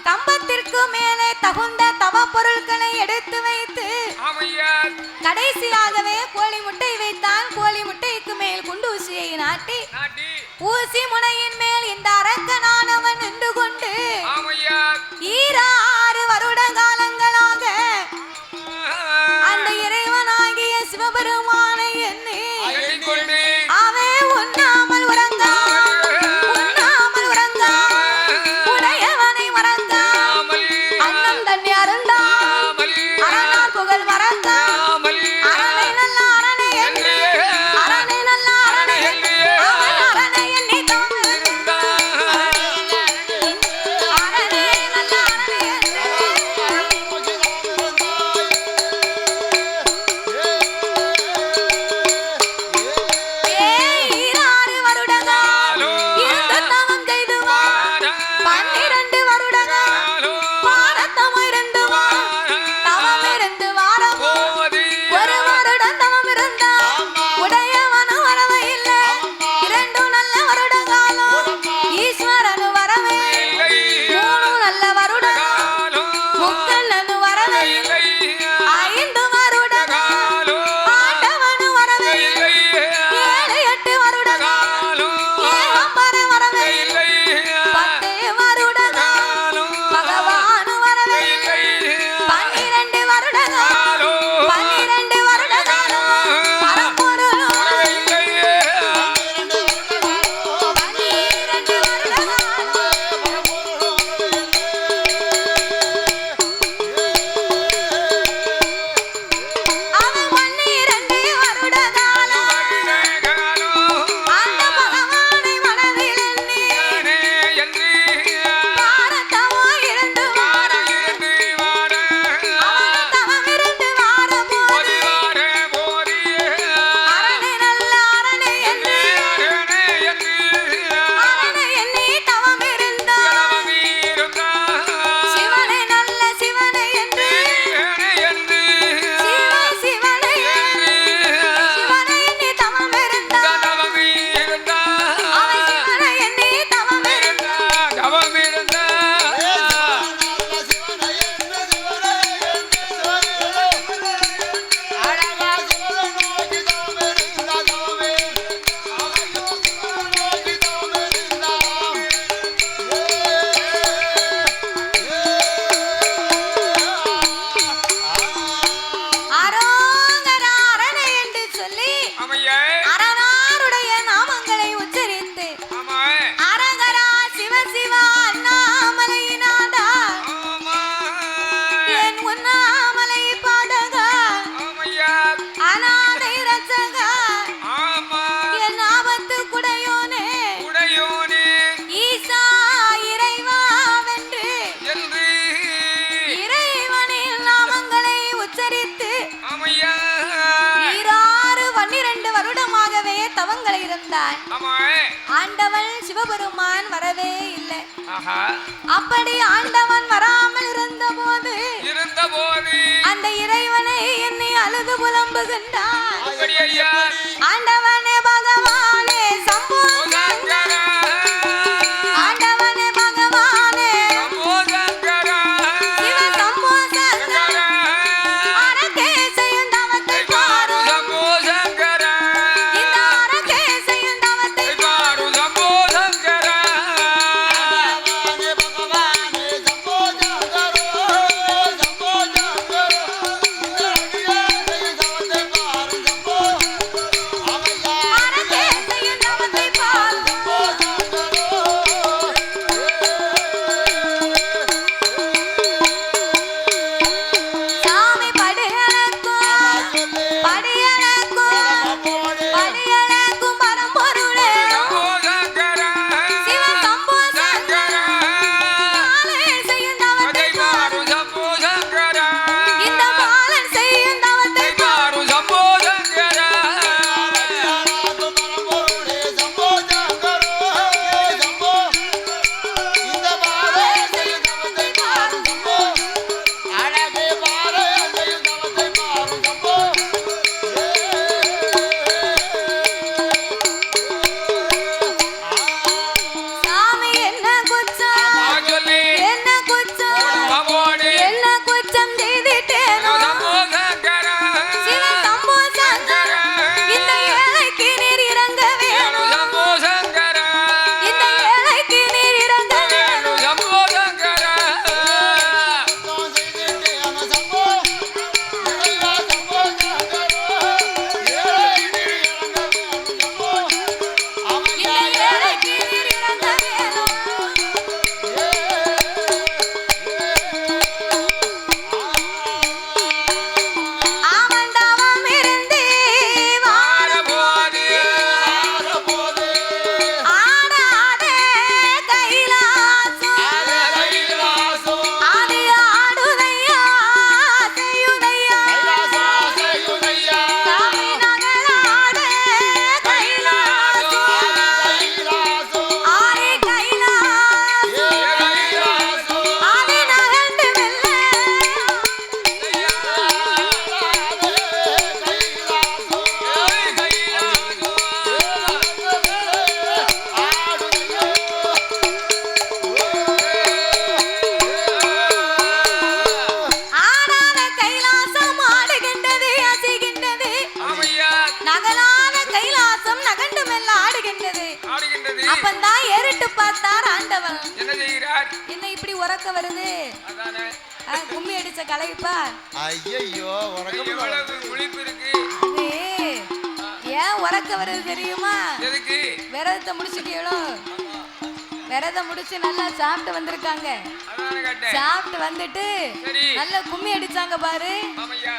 கம்பத்திற்கு மேலே தகுந்த தவ பொருட்களை எடுத்து வைத்து ஆமையா கடைசியாகவே கோழி முட்டை வைத்தான். கோழி முட்டைக்கு மேல் குண்டூசியை நாட்டி நாட்டி ஊசி முனையின் மேல் இந்த அரக்கனானவன் நின்று கொண்டு ஆமையா 6 வருட காலங்களாக அந்த இறைவனாகிய சிவபெருமானை எண்ணி எண்ணிக்கொண்டு அவன் உண்ணாமல் உறங்காமல் உடையவனை மறந்தான். அன்னம் தண்ணி அருந்தான் அரணார் புகழ் மறந்தான். அரணை நல்ல அரணை எண்ணி அரணை நல்ல அரணை எண்ணி அவன் அரணை எண்ணி அரணை நல்ல அரணை எண்ணி தவங்களை இருந்தான். ஆண்டவன் சிவபெருமான் வரவே இல்லை. அப்படி ஆண்டவன் வராமல் இருந்த போது அந்த இறைவனை என்னை அழுது புலம்புகின்றான். ஆண்டவனே பகவானே சம்போ சங்கரா, ஆண்டவனே பகவானே சம்போ சங்கரா, சிவ சம்போ சங்கரா, அரக்கே செய்யும் தவத்தை பாரு சம்போ சங்கரா, இந்த அரக்கே செய்யும் தவத்தை பாரு சம்போ சங்கரா, ஆண்டவனே பகவானே சம்போ சங்கரா, சம்போ சங்கரா, இந்த அடியாரை தவத்தை பாரு சம்போ, அவையா அரக்கே செய்யும் தவத்தை பாரு சம்போ சங்கரா. சாமி படியளக்கும் படியளக்கும் படியளக்கும் பரம்பொருளே சிவ சம்போ சங்கரா, மாலை செய்யும் தவத்தை பாரு இந்த மாலன் செய்யும் தவத்தை பாரு சம்போ சங்கரா, சாமி என்ன குச்சம் சொல்லி என்ன குச்சம் பகவானே என்ன குச்சம் செய்திட்டேனோ சம்போ சங்கரா, சிவ சம்போ சங்கரா, இந்த ஏழைக்கு நீர் இறங்க வேணும், சம்போ சங்கரா, இந்த ஏழைக்கு நீர் இறங்க வேணும். சம்போ சங்கரா, இந்த ஏழைக்கு நீர் இறங்க வேணும். அவன் தவம் இருந்து ஆரபோது ஆடாதே கைலாசம், ஆதி ஆடுதையா செய்யுதையா, சாமி நகராடே கைலாசம், ஆதி கைலாசம், ஆதி நகர்ந்து மெல்ல ஆடாத கைலாசம் ஆடுகின்றது அசைகின்றது, நகலான கைலாசம் நகண்டு மெல்ல ஆடுகின்றது. ஆடுகின்றது. அப்பந்தான் ஏறிட்டு பார்த்தார் ஆண்டவன். என்ன செய்கிறார்? என்ன இப்படி உறக்க வருது? அதானே. கும்மி அடிச்ச கலைப்பா ஐயோ எவ்வளவு முழிப்பு இருக்கு. ஏன் உறக்க வருது தெரியுமா? எதுக்கு? விரதத்தை முடிச்சுட்டீங்களோ? விரதம் முடிச்சு நல்லா சாப்பிட்டு வந்திருக்காங்க. அதானே கேட்டேன். சாப்பிட்டு வந்துட்டு சரி. நல்லா கும்மி அடிச்சாங்க பாரு. ஆமையா.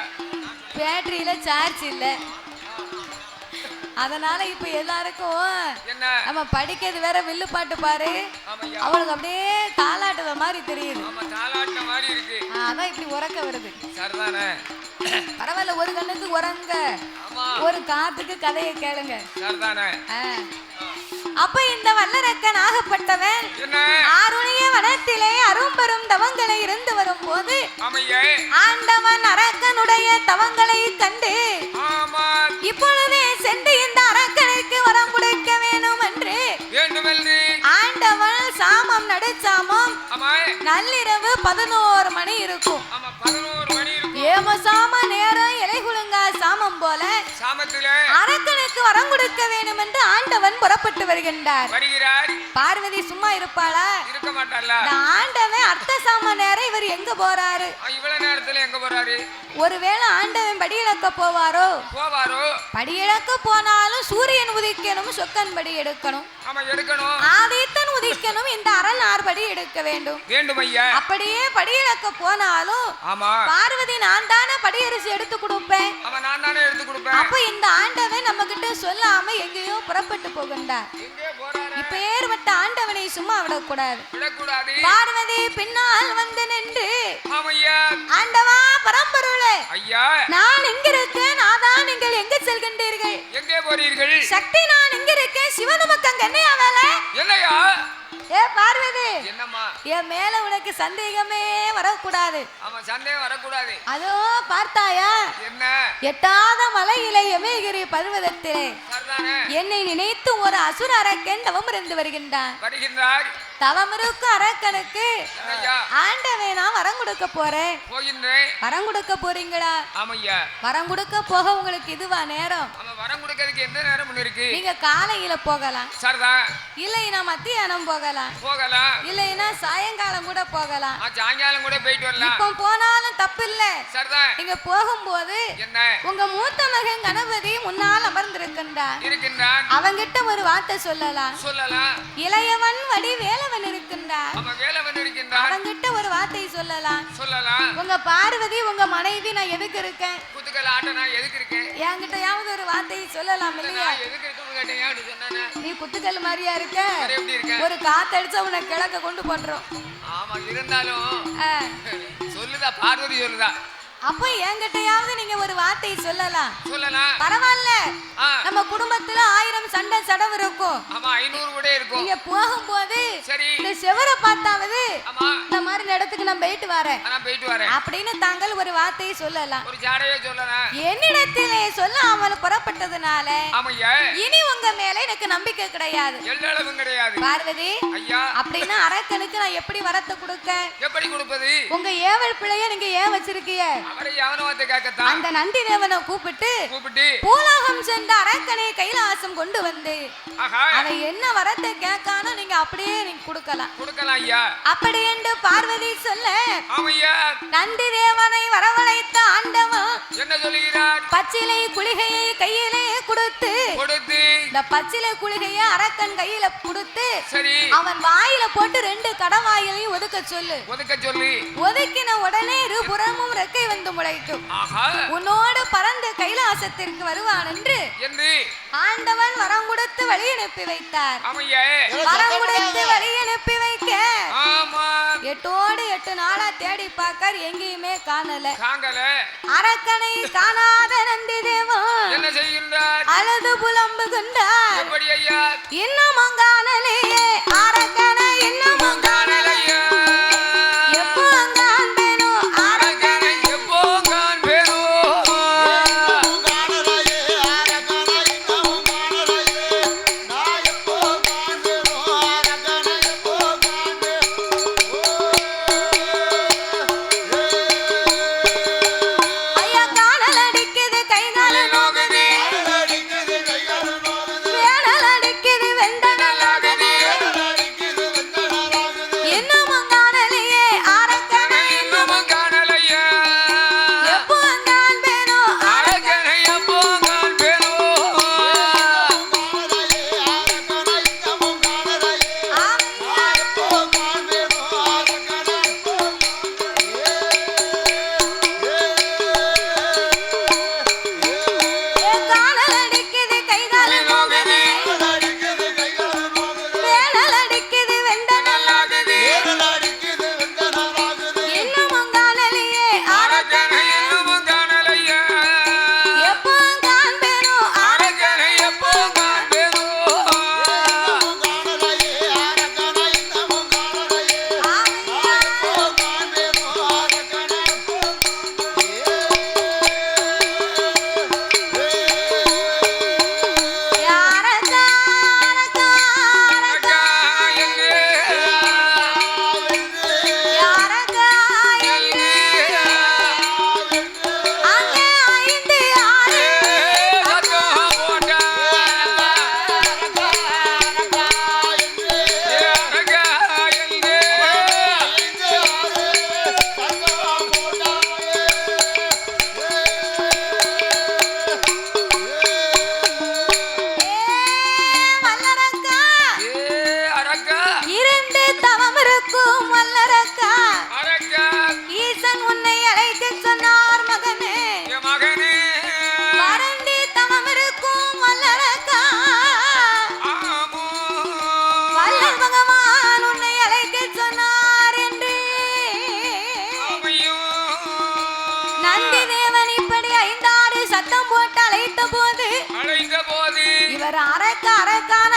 பேட்டரியில சார்ஜ் இல்ல. அதனால இப்ப எல்லாருக்கும் என்ன? நம்ம படிக்கிறது வேற வில்லு பாட்டு பாரு, ஆமையா. அவளுக்கு அப்படியே தாலாட்டுற மாதிரி தெரியுது. ஆமா, தாலாட்ட மாதிரி இருக்கு. அதான் இப்படி உறக்க வருது. சரிதானே. பரவாயில்ல, ஒரு கண்ணுக்கு உறங்க, ஆமா, ஒரு காத்துக்கு கதையை கேளுங்க. சரிதானே. அப்ப இந்த வல்லரக்கன் ஆகப்பட்டவன் என்ன? ஆருணிய வனத்திலே அரும்பெரும் தவங்களை இருந்து வரும் போது ஆமையே. ஆண்டவன் அரக்கனுடைய தவங்களை கண்டு ஆமா, இப்பொழுதே சென்று இந்த அரக்கனுக்கு வரம் கொடுக்க வேணும் என்று வேண்டுமென்று. ஆண்டவன் சாமம் நடுச்சாமம் ஆமா, நள்ளிரவு 11 மணி இருக்கும். ஆமா, 11 மணி இருக்கும். ஏமசாம நேரம் இலைகுலுங்கா சாமம் போல சாமத்திலே அரக்கனுக்கு வரம் கொடுக்க வேண்டும் என்று ஆண்டவன் புறப்பட்டு வருகின்றார். வருகிறார். பார்வதி சும்மா இருப்பாளா? இருக்க மாட்டாளா? இந்த ஆண்டவன் அர்த்த சாம நேரம் இவர் எங்க போறாரு? இவ்வளவு நேரத்துல எங்க போறாரு? ஒருவேளை ஆண்டவன் படியிழக்க போவாரோ? போவாரோ? படியிழக்க போனாலும் சூரியன் உதிக்கணும், சொக்கன் படி எடுக்கணும், ஆமா, எடுக்கணும். ஆதித்தன் உதிக்கணும், இந்த அரணார் படி எடுக்க வேண்டும். வேண்டும் ஐயா. அப்படியே படியிழக்க போனாலும் ஆமா, பார்வதி நான் தானே படியரிசி எடுத்து கொடுப்பேன். ஆமா, நான் தானே எடுத்து கொடுப்பேன். அப்ப இந்த ஆண்டவன் நம்ம கிட்ட சொல்லாம எங்கேயோ புறப்பட்டு போகின்றார். எங்கே போறாரு? இப்ப ஏற்பட்ட ஆண்டவனை சும்மா விடக்கூடாது. விடக்கூடாது. பார்வதி பின்னால் வந்து நின்று ஆமையா. ஆண்டவா பரம்பொருளே, ஐயா, நான் எங்க இருக்கேன், நாதான் நீங்கள் எங்க செல்கின்றீர்கள்? எங்கே போறீர்கள்? சக்தி நான் எங்க அங்க என்னையா வேலை? என்னையா? ஏ பார்வதி, என்னம்மா? என் மேல உனக்கு சந்தேகமே வரக்கூடாது. ஆமா, சந்தேகம் வரக்கூடாது. அதோ பார்த்தாயா, என்ன? எட்டாத மலையிலே எமயகிரி பர்வதத்திலே சரிதானே? என்னை நினைத்து ஒரு அசுர அரக்கன் தவம் இருந்து வருகின்றான். வருகின்றார். தவமிருக்கு அரக்கனுக்கு என்னய்யா? ஆண்டவே நான் வரம் கொடுக்க போறேன். போகின்றேன். வரம் கொடுக்க போறீங்களா? ஆமையா. வரம் கொடுக்க போக உங்களுக்கு இதுவா நேரம்? ஆமா, வரம் கொடுக்கிறதுக்கு எந்த நேரம் முன்ன இருக்கு? நீங்க காலையில போகலாம், சரிதான். இல்லைன்னா மத்தியானம் போகலாம், போகலாம். இல்லைன்னா சாயங்காலம் கூட போகலாம். சாயங்காலம் கூட போயிட்டு வரலாம். இப்ப போனாலும் தப்பு இல்ல. சரிதான். நீங்க போகும்போது என்ன? உங்க மூத்த மகன் கணபதி முன்னால் அமர்ந்திருக்கின்றான். இருக்கின்றான். அவங்கிட்ட ஒரு வார்த்தை சொல்லலாம். சொல்லலாம். இளையவன் வடி வேலவன் இருக்கின்றான். ஆமா, வேலவன் இருக்கின்றான். அவங்கிட்ட ஒரு வார்த்தை சொல்லலாம். சொல்லலாம். உங்க பார்வதி உங்க மனைவி நான் எதுக்கு இருக்கேன்? குத்துக்கல் ஆட்ட நான் எதுக்கு இருக்கேன்? என்கிட்டயாவது ஒரு வார்த்தையை சொல்லலாம் இல்லையா? நான் எதுக்கு இருக்கேன்னு கேட்டேன். ஏன் சொன்னானே? நீ குத்துக்கல் மாதிரியா இருக்க? வேற எப்படி இருக்க? ஒரு காத்தடிச்சா உன்னை கிழக்க கொண்டு போட்டுரும். ஆமா, இருந்தாலும் ஆ. சொல்லுதா, பார்வதி சொல்லுதா. அப்ப என்கிட்டயாவது நீங்க ஒரு வார்த்தையை சொல்லலாம். சொல்லலாம். பரவாயில்ல, ஆ. நம்ம குடும்பத்துல 1000 சண்டை சடவு இருக்கும். ஆமா, 500 கூட இருக்கும். நீங்க போகும்போது சரி. இந்த செவரை பார்த்தாவது ஆமா, இந்த மாதிரி இடத்துக்கு நான் போயிட்டு வரேன் நான் போயிட்டு வரேன் அப்படின்னு தாங்கள் ஒரு வார்த்தையை சொல்லலாம். ஒரு ஜாடையே சொல்லலாம். என்னிடத்திலே சொல்லாமல் புறப்பட்டதுனால ஆமையா, இனி உங்க மேல எனக்கு நம்பிக்கை கிடையாது. எல்லளவும் கிடையாது. பார்வதி, ஐயா, அப்படின்னா அரக்கனுக்கு நான் எப்படி வரத்தை கொடுக்க? எப்படி கொடுப்பது? உங்க ஏவல் பிள்ளைய நீங்க ஏன் வச்சிருக்கீங்க? அவரை எவனோ வந்து கேட்கத்தான். அந்த நந்தி தேவனை கூப்பிட்டு பூலோகம் சென்ற அரக்கனை கைலாசம் கொண்டு வந்து ஆஹா, அவன் என்ன வரத்தை கேட்கானோ நீங்க அப்படியே நீங்க கொடுக்கலாம். கொடுக்கலாம் ஐயா. அப்படி என்று பார்வதி சொல்ல, ஆமையா, நந்தி தேவனை வரவழைத்த ஆண்டவன் என்ன சொல்லுகிறார்? பச்சிலை குளிகையை கையிலே கொடுத்து இந்த பச்சிலை குளிகையை அரக்கன் கையில கொடுத்து சரி, அவன் வாயில போட்டு 2 கடவாயிலையும் ஒதுக்க சொல்லு. ஒதுக்க சொல்லி ஒதுக்கின உடனே இருபுறமும் ரெக்கை வந்து முளைக்கும். ஆஹா, உன்னோடு பறந்து கைலாசத்திற்கு வருவான் என்று ஆண்டவன் வரம் கொடுத்து வழி அனுப்பி வைத்தார். ஆமையா, வரம் கொடுத்து வழி அனுப்பி வைக்க ஆமா, 8 நாளா தேடி பார்க்கார், எங்கேயுமே காணல. அரக்கனை காணாத நந்தி தேவன் என்ன செய்கின்றார்? அழுது புலம்புகின்றார். எப்படி ஐயா? இன்னமும் காணலையே அரக்கனை, இன்னமும் காணலையா? எப்போ காண்பேனோ அரக்கனை, எப்போ காண்பேனோ? ஐயா, காணல் அடிக்குது கைகால நோகுது, வேணல் அடிக்குது வெந்தனல் ஆகுது, இன்னமும் காணலையே அரக்கனை, இன்னமும் காணலையா? எப்போ காண்பேனோ அரக்கனை, எப்போ காண்பேனோ? காணல் அடிக்குது கைகால நோகுது, வேணல் அடிக்குது வெந்தனல் ஆகுது, இன்னமும் காணலையே அரக்கனை, இன்னமும் காணலையா? எப்போ காண்பேனோ அரக்கனை, எப்போ காண்பேனோ? யாரக்கா அரக்கா அரக்கா எங்கே? யாரக்கா எங்கே? அங்கே 5 6 சத்தம் போட்டா. அரக்கா எங்கே? வல்லரக்கா அரக்கா, இருந்து தவம் இருக்கும் வல்லரக்கா, அரக்கா, ஈசன் உன்னை அழைத்து சொன்னார் மகனே, என் மகனே. மறந்து தவம் இருக்கும் வல்லரக்கா, ஆமோ. வல்லல் பகவான் உன்னை அழைக்க சொன்னார் என்று ஆமையோ. நந்தி தேவன் இப்படி 5 6 சத்தம் போட்டு அழைத்த போது அழைத்த போது இவர் அரக்கான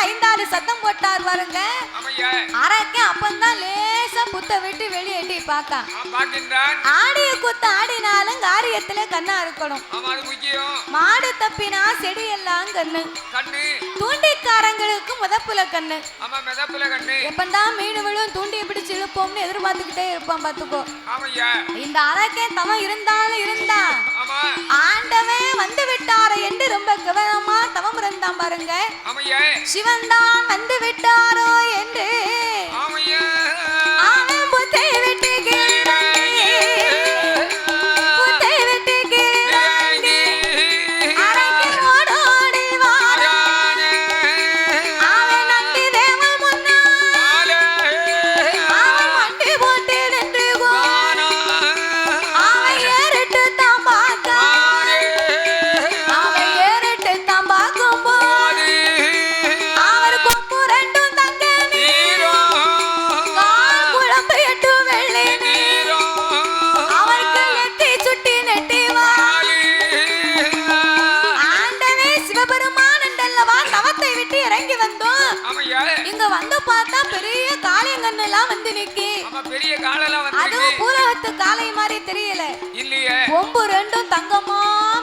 5 6 ஒரு சத்தம் போட்டார் பாருங்க. ஆமையா அரக்க அப்பந்தான் லேசா புத்த விட்டு வெளியேட்டி பாக்கா. பாக்கின்றான். ஆடிய குத்த ஆடினாலும் காரியத்துல கண்ணா இருக்கணும். ஆமா அது முக்கியம். மாடு தப்பினா செடி எல்லாம் கண்ணு. கண்ணு. தூண்டிக்காரங்களுக்கு முதப்புல கண்ணு. ஆமா மெதப்புல கண்ணு. எப்பந்தான் மீன் விழும் தூண்டியை பிடிச்சு இழுப்போம்னு எதிர்பார்த்துக்கிட்டே இருப்பான் பாத்துக்கோ. ஆமையா இந்த அரக்கே தவம் இருந்தாலும் இருந்தான். ஆமா ஆண்டவன் வந்து விட்டாரே என்று ரொம்ப கவனமா தவம் இருந்தான் பாருங்க. ஆமையா சிவன் தான் வந்து விட்டாரோ என்று ஆமையா அவன் புத்தை விட்டு கீழே புத்தை விட்டு கீழே அரக்கன் ஓடோடி வாரான். அவன் நந்தி தேவன் முன்னால் அவன் வண்டி போட்டு நின்று அவன் ஏறிட்டு தான் பார்க்க அவன் ஏறிட்டு தான் பார்க்கும்போது அவர் கொம்பு ரெண்டும் தங்க கால் குழம்பு எட்டு வெள்ளை அவருக்கு எட்டி சுட்டி நெட்டி வா ஆண்டவே சிவபெருமான் என்றல்லவா தவத்தை விட்டு இறங்கி வந்தோம். ஆமையா இங்க வந்து பார்த்தா பெரிய காளையங்கன்னு எல்லாம் வந்து நிக்கி. ஆமா பெரிய காலெல்லாம் வந்து அதுவும் பூலகத்து காளை மாதிரி தெரியல. இல்லையே கொம்பு ரெண்டும் தங்கமா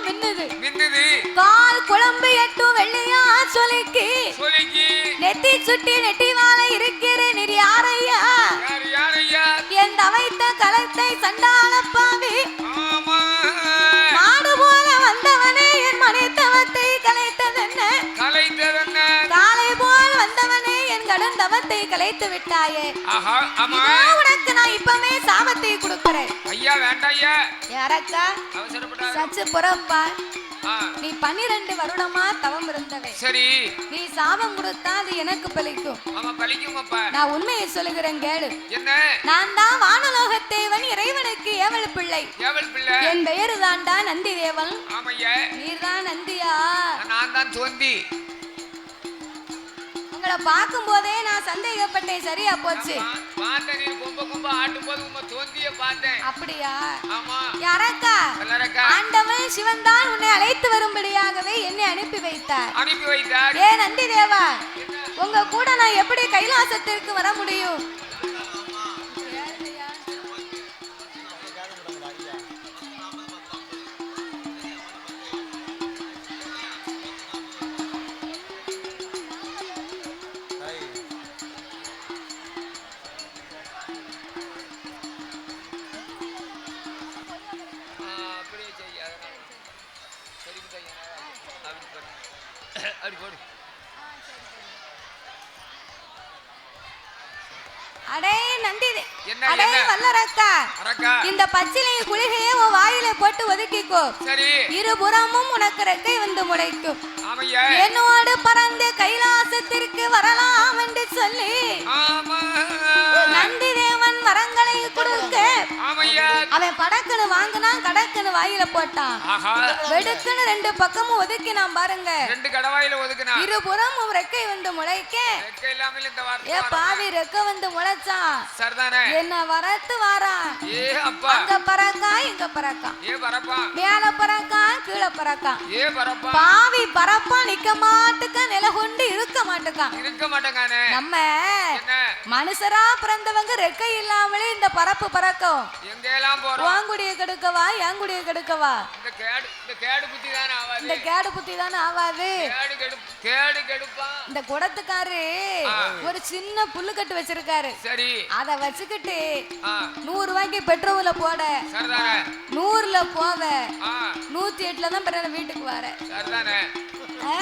மின்னுது. மின்னுது. கால் குழம்பு எட்டு வெள்ளையா சொலிக்கி சொலிக்கி நெத்தி சுட்டி நெட்டி வாழை இருக்கிற நீர் யாரையா யார் யாரையா என் தவைத்த கலத்தை சண்டாள பாவி ஆமா மாடு போல வந்தவனே என் மனைத்தவத்தை கலைத்ததென்ன கலைத்ததென்ன காலை போல் வந்தவனே என் கடன் தவத்தை கலைத்து விட்டாயே. ஆஹா ஆமா இதோ உனக்கு நான் இப்பவே சாபத்தை கொடுக்கிறேன். ஐயா வேண்டாம் ஐயா யாரக்கா அவசரப்படாத. சச்சு புறப்பா. ஆ நீ 12 வருடமா தவம் இருந்தவன். சரி நீ சாபம் கொடுத்தா அது எனக்கு பலிக்கும். ஆமா பலிக்குமாப்பா. நான் உண்மையை சொல்லுகிறேன் கேளு. என்ன நான் தான் வானலோகத்தேவன் இறைவனுக்கு ஏவல் பிள்ளை. ஏவல் பிள்ளை. என் பெயரு தான்டா நந்தி தேவன். ஆமையா நீர்தான் நந்தியா? நான் தான் தோந்தி. உங்களை பார்க்கும் போதே நான் சந்தேகப்பட்டேன். சரியா போச்சு. பார்த்தேன் நீ கொம்ப கொம்ப ஆட்டும் போது உங்க தோந்திய பார்த்தேன். அப்படியா? ஆமா யாரக்கா? எல்லாரக்கா ஆண்டவன் சிவன் தான் உன்னை அழைத்து வரும்படியாகவே என்னை அனுப்பி வைத்தார். அனுப்பி வைத்தார். ஏ நந்தி தேவா, உங்க கூட நான் எப்படி கைலாசத்திற்கு வர முடியும்? அப்படியே செய்ய சரி அப்படி போடு. அடே நந்தி என்ன, அடே என்ன? வல்லரக்கா, அரக்கா இந்த பச்சிலை குளிகையை உன் வாயில போட்டு ஒதுக்கிக்கோ. சரி இருபுறமும் உனக்கு ரெக்கை வந்து முளைக்கும். ஆமையா என்னோடு பறந்து கைலாசத்திற்கு வரலாம் என்று சொல்லி ஆமா நந்தி தேவன் வரங்களை கொடுக்க ஆமையா அவன் படக்குன்னு வாங்கினான், கடக்குன்னு வாயில போட்டான். ஆஹா வெடுக்குன்னு 2 பக்கமும் ஒதுக்கினான் பாருங்க. 2 கடவாயில ஒதுக்குனா இருபுறமும் ரெக்கை வந்து முளைக்க ரெக்க இல்லாமல் இந்த வார்த்தை ஏ பாவி ரெக்கை வந்து முளைச்சான். சரிதானே என்ன வரத்து வாரான். ஏ அப்பா அங்க பறக்கா இங்க பறக்கான், ஏ பரப்பா மேல பறக்கான் கீழே பறக்கான். ஏ பரப்பா பாவி பறப்பா நிக்க மாட்டுக்க நில கொண்டு இருக்க மாட்டுக்கான். இருக்க மாட்டேங்கானே. நம்ம என்ன மனுஷரா பிறந்தவங்க ரெக்கை இல்லாமலே இந்த பறப்பு பறக்கும். எங்க எல்லாம் போறோம். வாங்குடிய கெடுக்கவா எங்குடிய கெடுக்கவா? இந்த கேடு புத்தி தானே ஆவாது. இந்த கேடு புத்தி தானே ஆவாது. கேடு கெடுப்பா. இந்த குடத்துக்காரு ஒரு சின்ன புல்லு கட்டு வச்சிருக்காரு. சரி அத வச்சுக்கிட்டு ஆ 100 ரூபாய்க்கு பெட்ரோல போட சரிதானே 100ல போவ ஆ 108ல தான் பிறகு வீட்டுக்கு வர. சரிதானே ஆ?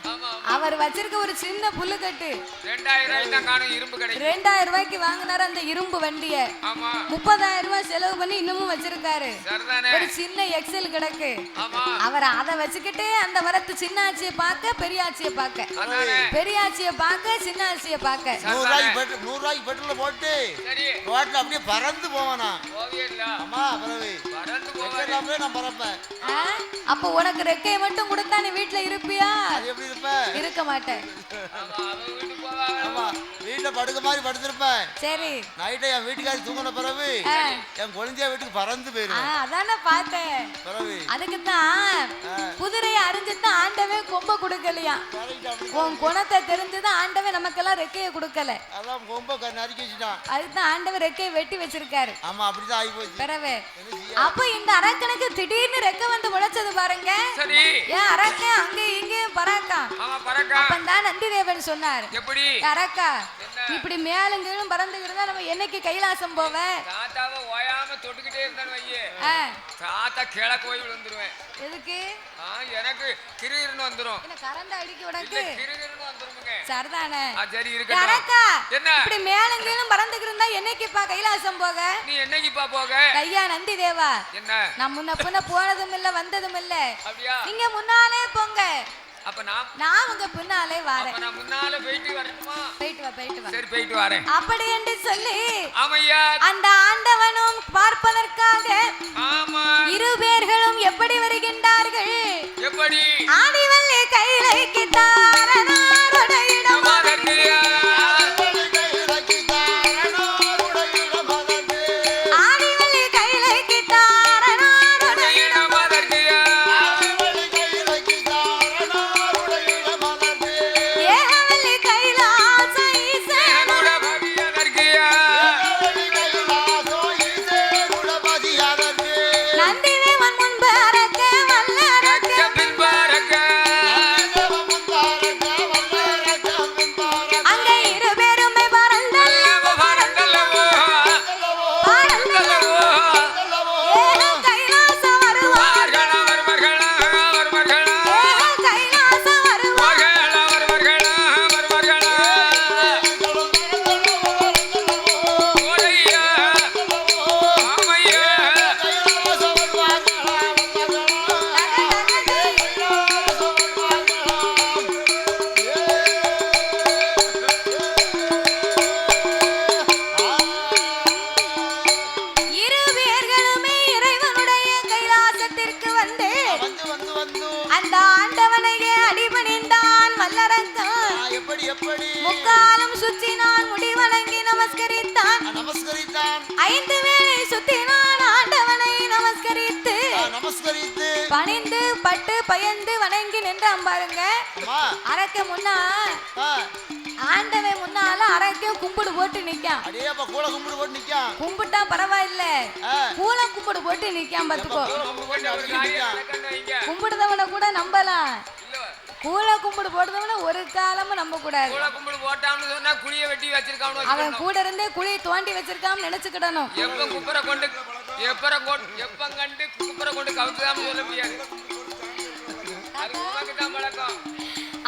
ஆமா அவர் வச்சிருக்க ஒரு சின்ன புல்லு கட்டு 2000 ரூபாய்க்கு தான் காணும் இரும்பு கிடைக்கும். 2000 ரூபாய்க்கு வாங்கினாரு அந்த இரும்பு வண்டிய. ஆமா 30,000 ரூபாய் செலவு பண்ணி இன்னமும் வச்சிருக்காரு. சரிதானே ஒரு சின்ன எக்ஸல் கிடக்கு. ஆமா அவர் அதை வச்சுக்கிட்டே அந்த வரத்து சின்ன ஆச்சியை பார்க்க பெரிய ஆச்சியை பார்க்க, அதானே பெரிய ஆச்சியை பார்க்க சின்ன ஆச்சியை பார்க்க. 100 ரூபாய்க்கு பெட்ரோல் போட்டு சரி ரோட்ல அப்படியே பறந்து போவானா? ஓவியம் இல்ல அம்மா பரவி பறந்து போவாரு. எல்லாமே நான் பறப்பேன். ஆ? அப்ப உனக்கு ரெக்கையை மட்டும் கொடுத்தா நீ வீட்டுல இருப்பியா? அது எப்படி இருப்ப? இருக்க மாட்டேன். ஆமா அவன் வீட்டுக்கு போவாங்க. ஆமா வீட்டுல படுக்க மாதிரி படுத்திருப்பேன். சரி நைட்டை என் வீட்டுக்காரி தூங்கின பிறகு ஆ. என் குழந்தைய வீட்டுக்கு பறந்து போயிரும் அதானே பார்த்தேன். பிறகு அதுக்குதான் குதிரையை அறிஞ்சுதான் ஆண்டவே கொம்ப கொடுக்கலையா உன் குணத்தை தெரிஞ்சுதான் ஆண்டவன் நமக்கெல்லாம் ரெக்கையை கொடுக்கல அதான் கொம்ப நறுக்கி வச்சுட்டான் அதுதான் ஆண்டவன் ரெக்கையை வெட்டி வச்சிருக்காரு ஆமா அப்படிதான் ஆகி போச்சு பிறவே அப்ப இந்த அரக்கனுக்கு திடீர்னு ரெக்கை வந்து முளைச்சது பாருங்க சரி ஏன் அரக்கன் அங்க இங்க பறக்கான் ஆமா பறக்க அப்பந்தான் நந்திதேவன் சொன்னார் எப்படி அரக்கா இப்படி மேலும் கீழும் பறந்துகிட்டு நம்ம என்னைக்கு கைலாசம் போவேன் தாத்தாவை ஓயாம தொட்டுக்கிட்டே இருந்தான்னு வையே தாத்தா கீழே போய் விழுந்துருவேன் எதுக்கு எனக்கு கிருகிருன்னு வந்துரும் என்ன கரண்ட் அடிக்க உனக்கு கிருகிருன்னு வந்துருமுங்க சரிதானே சரி இருக்கட்டும் அரக்கா என்ன இப்படி மேலும் கீழும் பறந்துகிட்டு இருந்தா என்னைக்குப்பா கைலாசம் போக நீ என்னைக்குப்பா போக ஐயா நந்தி தேவா என்ன நான் முன்ன பின்ன போனதும் இல்ல வந்ததும் இல்ல அப்படியா நீங்க முன்னாலே போங்க அப்ப நான் உங்க பின்னாலே வரேன் நான் முன்னால போயிட்டு வரணுமா போயிட்டு வா சரி போயிட்டு வரேன் அப்படி என்று சொல்லி ஆமையா அந்த ஆண்டவனும் பார்ப்பதற்காக ஆமா இரு பேர்களும் எப்படி வருகின்றார்கள் எப்படி ஆதிவல்லி கைலைக்கு தாரனாருடைய இடம் ஆதிவல்லி கைலைக்கு தாரனாருடைய இடம் ஏகவல்லி கைலாச ஈசனுட நந்திதேவன் முன்பு அரக்க வல்லரக்க அங்க இரு பேருமே பறந்தல்லவோ ஏகம் கைலாசம் வருவார் ஏகம் கைலாசம் வருவார் இரு பேர்களுமே இறைவனுடைய கைலாசத்திற்கு வந்து அந்த ஆண்டவனையே அடிபணிந்தான் வல்லரக்கன் எப்படி எப்படி முக்காலும் சுற்றினான் முடிவணங்கி நமஸ்கரித்தான் நமஸ்கரித்தான் 5 வேளை சுத்தினான் ஆண்டவனை நமஸ்கரித்து நமஸ்கரித்து பணிந்து பட்டு பயந்து வணங்கி நின்றான் பாருங்க அம்மா அரக்க முன்னா ஆண்டவன் முன்னால அரக்க கும்பிடு போட்டு நிக்கான் அடே அப்ப கூல கும்பிடு போட்டு நிக்கான் கும்பிட்டா பரவாயில்ல கூல கும்பிடு போட்டு நிக்கான் பாத்துக்கோ கும்பிடுதவனை கூட நம்பலாம் கூல கும்பிடு போடுறவன ஒரு காலமும் நம்ப கூடாது கும்பிடு போட்டான்னு சொன்னா குழிய வெட்டி வச்சிருக்கான்னு அவன் கூட இருந்தே குழியை தோண்டி வச்சிருக்கான்னு நினைச்சுக்கிடணும் எப்ப குப்புற கொண்டு எப்ப கண்டு குப்புற கொண்டு கவுத்துதான் சொல்ல முடியாது அது உனக்கு தான் பழக்கம்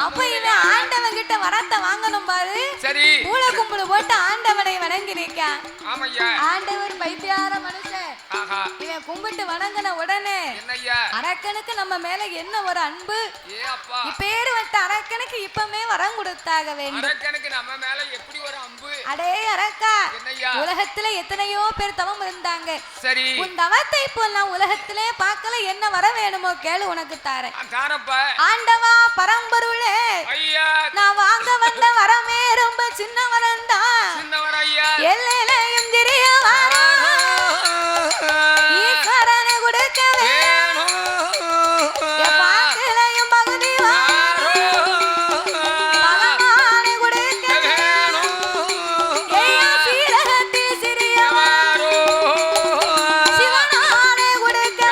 அப்ப இவன் ஆண்டவன் கிட்ட வரத்தை வாங்கணும் பாரு சரி கூல கும்பிடு போட்டு ஆண்டவனை வணங்கி நிக்கான் ஆமையா ஆண்டவர் பைத்தியார மனுஷன் ஆஹா இவன் கும்பிட்டு வணங்கின உடனே என்னய்யா அரக்கனுக்கு நம்ம மேல என்ன ஒரு அன்பு ஏ அப்பா இப்பேரு வட்ட அரக்கனுக்கு இப்பமே வரம் கொடுத்தாக வேண்டும் அரக்கனுக்கு நம்ம மேல எப்படி ஒரு அம்பு அடே அரக்கா என்னய்யா உலகத்துல எத்தனையோ பேர் தவம் இருந்தாங்க சரி உன் தவத்தை போல் நான் உலகத்திலே பார்க்கல என்ன வர வேணுமோ கேளு உனக்கு தாரேன் தாரப்பா ஆண்டவா பரம்பொருளே ஐயா நான் வாங்க வந்த வரமே ரொம்ப சின்ன வரம் தான் சின்னவர் ஐயா எல்லையிலையும் தெரிய ஈஸ்வரனை கொடுக்க பாக்கிலையும் பகுதி பகவானை கொடுக்க சீரகத்தில் சிறியவாரோ சிவனானை கொடுக்க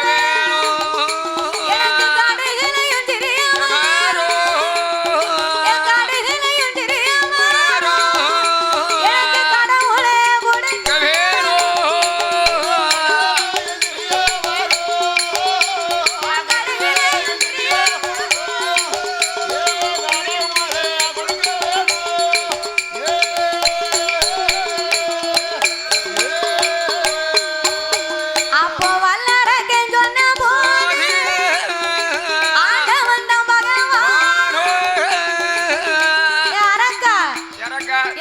எனக்கு கடுகிலையும் தெரியவாரோ கடுகிலையும் தெரியவாரோ எனக்கு கடவுளே கொடுக்க அப்போ வல்லரக்கன் சொன்ன போது ஆண்டவன் தான் பகவான் அரக்கா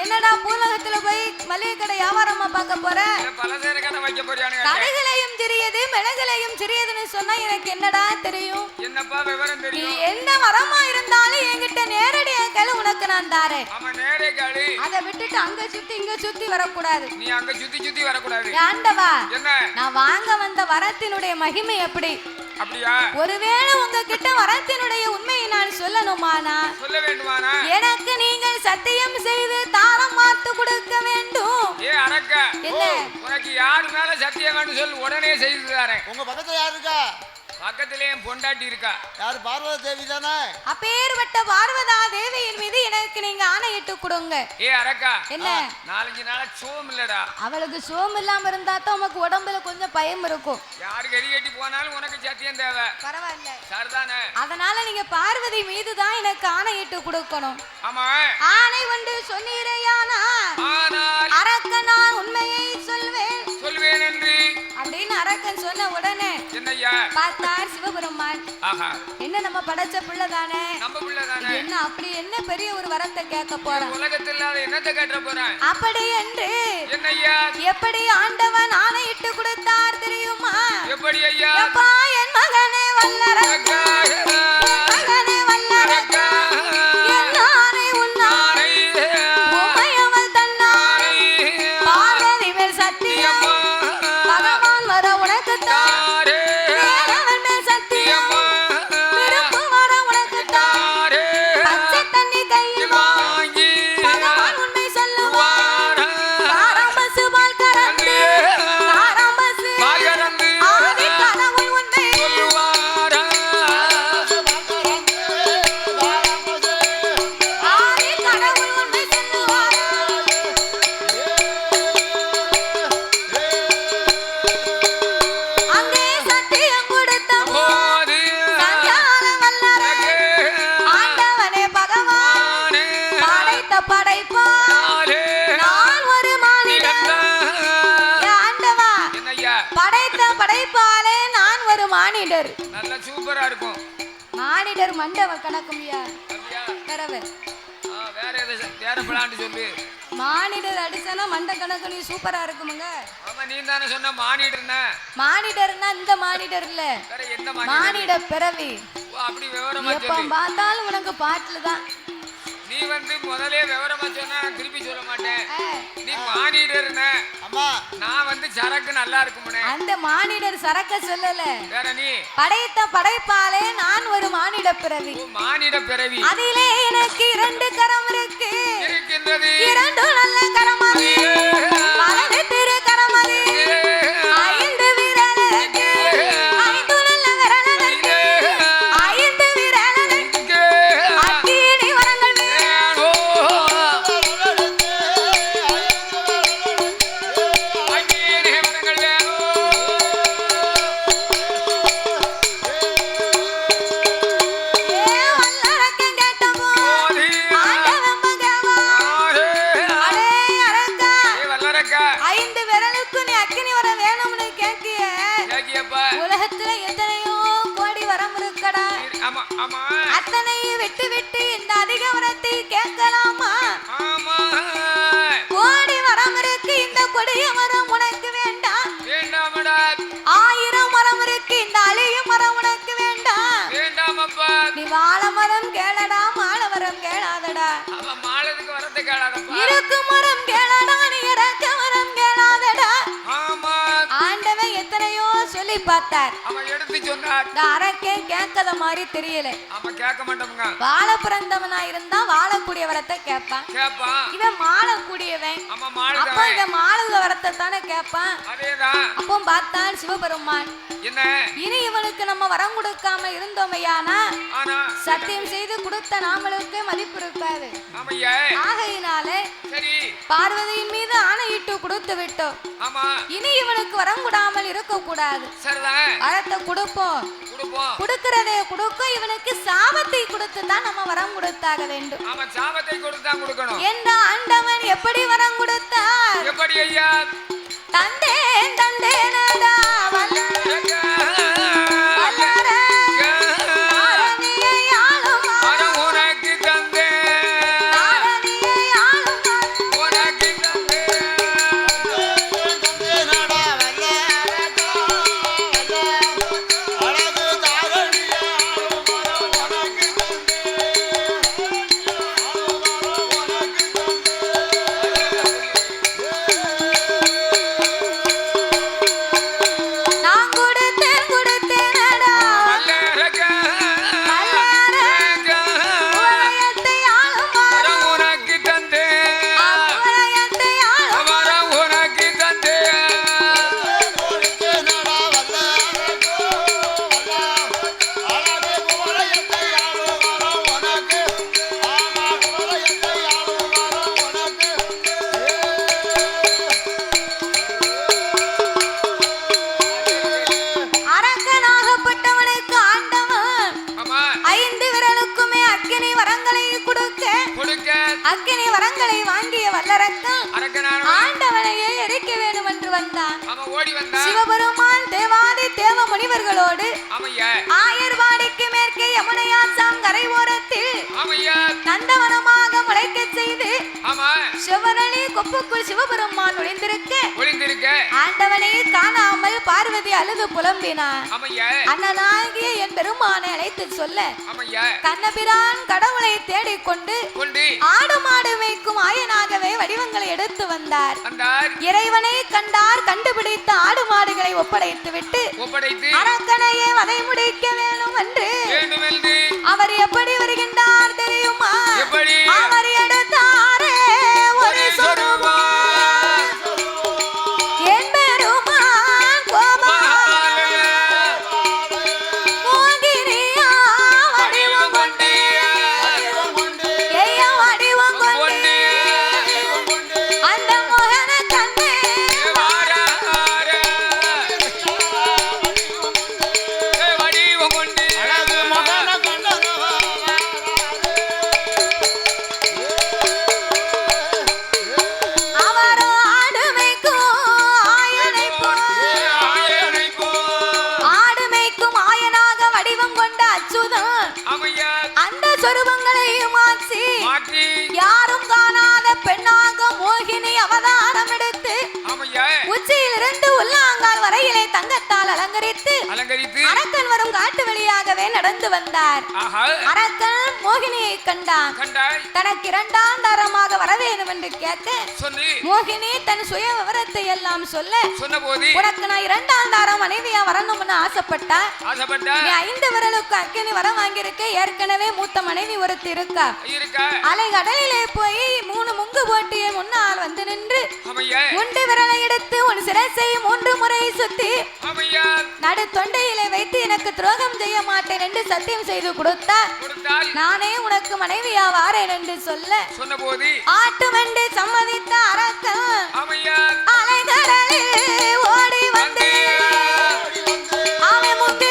என்னடா பூலகத்துல போய் மளிகை கடை வியாபாரமா பார்க்க போற பலசேர கடை வைக்க போறியானு கடுகுலையும் சிறியது மிளகுலையும் சிறியதுன்னு சொன்னா எனக்கு என்னடா தெரியும் என்னப்பா விவரம் நீ தெரியும் என்ன வரமா இருந்தாலும் என்கிட்ட நேரடியா கேளு உனக்கு நான் தாரேன் ஆமா நேரே காளி அதை விட்டுட்டு அங்க சுத்தி இங்க சுத்தி வரக்கூடாது நீ அங்க சுத்தி வரக்கூடாது ஆண்டவா என்ன நான் வாங்க வந்த வரத்தினுடைய மகிமை எப்படி அப்படியா ஒருவேளை உங்ககிட்ட வரத்தினுடைய உண்மையை நான் சொல்லணும் வேண்டுமானா சொல்ல வேண்டுமானா எனக்கு நீங்கள் சத்தியம் செய்து தாரம் மாத்து கொடுக்க வேண்டும். ஏ அரக்கா, என்ன உனக்கு யாரு மேல சத்தியம் வேணும் சொல்லு, உடனே செய்து தரேன். உங்க பக்கத்துல யாரு இருக்கா? பக்கத்திலே என் பொண்டாட்டி இருக்கா. யாரு? பார்வதி தேவி தானே? அப்பேற்பட்ட பார்வதா தேவியின் மீது எனக்கு நீங்க ஆணையிட்டு கொடுங்க. ஏ அரக்கா, என்ன 4-5 நாளா சோம் இல்லடா. அவளுக்கு சோம் இல்லாம இருந்தா தான் உனக்கு உடம்புல கொஞ்சம் பயம் இருக்கும். யாரு கறி கட்டி போனாலும் உனக்கு சத்தியம் தேவை. பரவாயில்ல, சரிதானே? அதனால நீங்க பார்வதி மீது தான் எனக்கு ஆணையிட்டு கொடுக்கணும். ஆமா, ஆணை ஒன்று சொன்னீரையானா ஆனால் அரக்கன் நான் உண்மையை சொல்வேன் சொல்வேன் என்று அப்படின்னு அரக்கன் சொன்ன உடனே என்னய்யா பார்த்தார் சிவபெருமான். ஆஹா, என்ன நம்ம படைச்ச பிள்ளை தானே, நம்ம பிள்ளை தானே, என்ன அப்படி என்ன பெரிய ஒரு வரத்தை கேட்க போறான். உலகத்தில் இல்லாத என்னத்தை கேட்ட போறேன் அப்படி என்று என்னய்யா? எப்படி ஆண்டவன் ஆணையிட்டு கொடுத்தார் தெரியுமா? எப்படி ஐயா? எப்பா என் மகனே வல்லரக்கா, மகனே வல்லரக்கா, என் ஆணை உன்னானை உமையவள் தன்னானை பார்வதி மேல் சத்தியம் பகவான் வர உனக்கு தான், வேலவன் மேல் சத்தியம் விருப்பு வர உனக்கு தான், பச்சை தண்ணி கையில் வாங்கி பகவான் உண்மை சொல்லுவார், தாராம்பசு பால் கறந்து தாராம்பசு ஆதி கடவுள் உண்மை ஆதி கடவுள் உண்மை சொல்லுவார். அங்கே சத்தியம் கொடுத்த போது சஞ்சார வல்லரே ஆண்டவனே பகவான் படைத்த படைப்பான் நான் ஒரு மானிடன். ஏ ஆண்டவா, என்னய்யா? படைத்த படைப்பாலே நான் ஒரு மானிடர். நல்ல சூப்பரா இருக்கும். மானிடர் மண்டவ கணக்குமியா அப்படியா? தரவே வேற எதை வேற பிளான் சொல்லு. மானிடர் அடிச்சனா மண்ட கணக்கு நீ சூப்பரா இருக்குமுங்க. ஆமா, நீ தானே சொன்ன மானிடர்னா. மானிடர்னா இந்த மானிடர் இல்ல, வேற எந்த மானிடர்? மானிட பிறவி. ஓ, அப்படி விவரமா எப்ப சொல்லு. பார்த்தாலும் உனக்கு பாட்டுல தான். நீ முதலே விவரமா சொன்னா நான் திருப்பி சொல்ல மாட்டேன். நீ மானிடர்னா அம்மா நான் சரக்கு நல்லா இருக்கும்னே. அந்த மானிடர் சரக்க சொல்லல, வேற நீ படைத்த படைப்பாலே நான் ஒரு மானிட பிறவி. ஓ, மானிட பிறவி. அதிலே எனக்கு 2 கரம் இருக்கு, இருக்கின்றது 2 நல்ல கரம் அது, வலது திரு கரம் அது, 5 விரல் இருக்கு, 5 நல்ல விரல் இருக்கு, 5 விரல் இருக்கு, அக்கினி வரங்கள் வேணும். அக்கினி வரங்கள் வேணும். ஏ வல்லரக்கன் கேட்ட போது ஆண்டவன் பகவான், அடே அரக்கா, ஏ வல்லரக்கா, 5 விரலுக்கு நீ அக்கினி வர வேணும்னு கேட்கிய. கேக்கியப்பா. உலகத்துல எத்தனையோ கோடி வரம் இருக்கடா, ஆமா ஆமா அத்தனையும் விட்டு விட்டு இந்த அதிக வரத்தை கேட்கலாமா? ஆமா. கோடி வரம் இருக்கு, இந்த கொடிய மரம் உனக்கு வேண்டாம். வேண்டாமடா. 1000 மரம் இருக்கு, இந்த அழிய மரம் உனக்கு வேண்டாம். வேண்டாமப்பா. நீ வாழ மரம் கேளடா, மாலை மரம் கேளாதடா. அவன் மாலத்துக்கு வரத்தை கேளாதப்பா. இருக்கு மரம் கேளடா, நீ இறக்க மரம் கேளாதடா. ஆமா, ஆண்டவன் எத்தனையோ சொல்லி பார்த்தார், அவன் எடுத்து சொன்னார். இந்த அரக்கன் கேட்கத மாதிரி தெரியல. அவன் கேட்க மாட்டோமுங்க. வாழ பிறந்தவனா இருந்தா வாழக்கூடிய வரத்தை கேட்பான். கேப்பான். இவன் மாளக்கூடியவன், அவன் அப்ப மாளுக்கு இவன் மாளுக வரத்தை தானே கேட்பான். அதேதான். அப்போ பார்த்தான் சிவபெருமான், என்ன இனி இவனுக்கு நம்ம வரம் கொடுக்காம இருந்தோமையானா ஆனா சத்தியம் செய்து கொடுத்த நாமளுக்கு மதிப்பு இருக்காது. ஆமையா. ஆகையினாலே சரி. பார்வதியின் மீது ஆணையிட்டு கொடுத்து விட்டோம். ஆமா, இனி இவனுக்கு வரம் கொடாமல் இருக்க கூடாது. சரிதான். வரத்தை கொடுப்போம், கொடுப்போம். கொடுக்கிறதே கொடுக்க இவனுக்கு சாபத்தை கொடுத்து தான் நம்ம வரம் கொடுத்தாக வேண்டும். அவன் சாபத்தை கொடுத்தான் கொடுக்கணும். என்ற ஆண்டவன் எப்படி வரம் கொடுத்தார்? எப்படி ஐயா? தந்தேன் தந்தேனடா வல்லரே, தாரணியை ஆளும் வரம் உனக்கு தந்தேன். தாரணியை ஆளும் உனக்கு தந்தேன். 5 விரலுக்குமே அக்கினி வரங்களை கொடுக்க அக்கினி வரங்களை வாங்கிய வல்லரக்கன் ஆண்டவனையே எரிக்க வேண்டும் என்று வந்தான். சிவபெருமான் தேவாதி தேவ முனிவர்களோடு ஆயர்வாடிக்கு மேற்கே யமுனையாசாம் கரை ஓரத்தில் நந்தவனமாக முளைக்க செய்து சிவனி கொப்புக்குள் சிவபெருமான் ஒளிந்திருக்க ஆண்டவனை காணாமல் பார்வதி அழுது புலம்பினார். அண்ணனாகிய என் பெருமானை அழைத்து சொல்ல கண்ணபிரான் கடவுளை தேடிக்கொண்டு ஆடு மாடு மேய்க்கும் ஆயனாகவே வடிவங்களை எடுத்து வந்தார். இறைவனை கண்டார். கண்டுபிடித்த ஆடு மாடுகளை ஒப்படைத்து விட்டு அரக்கனையே வதை முடிக்க வேண்டும் என்று அவர் எப்படி வருகின்றார் தெரியுமா? அவர் எடுத்தாரே ஒரு சொருபம் என் பெருமான் கோபால் மோகினியா வடிவம் கொண்டு வடிவம் கொண்டு அந்த மோகன கண்ணே வடிவம் கொண்டு சொருபங்களையும் மாற்றி யாரும் காணாத பெண்ணாக மோகினி அவதாரம் எடுத்து உச்சியில் இருந்து உள்ளாங்கால் வரையிலே தங்கத்தால் அலங்கரித்து அரக்கன் வரும் காட்டு வழியாகவே நடந்து வந்தார். அரக்கன் மோகினியை கண்டான். தனக்கு 2ஆம் தாரமாக வர வேண்டும் என்று கேட்க மோகினி தன் சுய விவரத்தை எல்லாம் சொல்ல உனக்கு நான் 2ஆம் தாரம் மனைவியா வரணும்னு ஆசைப்பட்டா 5 விரலுக்கு அக்கினி வர வாங்கியிருக்க. ஏற்கனவே மூத்த மனைவி ஒருத்தி இருக்கா. அலை கடலிலே போய் 3 முங்கு போட்டிய முன்னால் வந்து நின்று 3 விரலை எடுத்து உன் சிரசை 3 முறை சுத்தி நடு தொண்டையிலே வைத்து எனக்கு துரோகம் செய்ய மாட்டேன் என்று சத்தியம் செய்து கொடுத்தார். நானே உனக்கு மனைவியா வாரேன் என்று சொல்ல ஆட்டு வண்டு சம்மதித்த அரக்கன் அலைகடலில் ஓடி வந்து அவன் முட்டு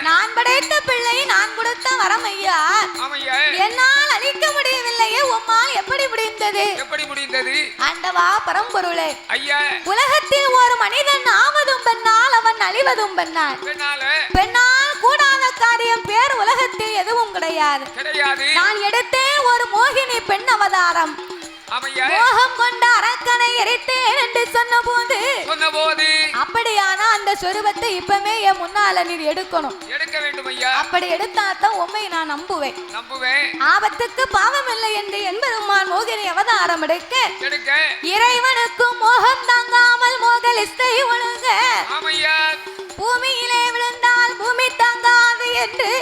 நான் படைத்த பிள்ளை நான் கொடுத்த வரம் ஐயா. என்னால் அழிக்க முடியவில்லையே, உம்மால் எப்படி முடிந்தது? ஆண்டவா பரம்பொருளே, உலகத்தில் ஒரு மனிதன் ஆவதும் பெண்ணால் அவன் அழிவதும் பெண்ணால். பெண்ணால் கூடாத காரியம் பேர் உலகத்தில் எதுவும் கிடையாது. நான் எடுத்தேன் ஒரு மோகினி பெண் அவதாரம். மோகம் கொண்ட அரக்கனை எரித்தேன் என்று சொன்ன போது அப்படியானா அந்த சொருபத்தை இப்பமே என் முன்னால நீர் எடுக்கணும். அப்படி எடுத்தாத்தான் உண்மை நான் நம்புவேன். ஆபத்துக்கு பாவம் இல்லை என்று என்பெருமான் மோகினி அவதாரம் எடுக்க இறைவனுக்கும் மோகம் தாங்காமல் மோகலிஸ்தை ஒழுங்க பூமியிலே விழுந்தால் பூமி தாங்காது என்று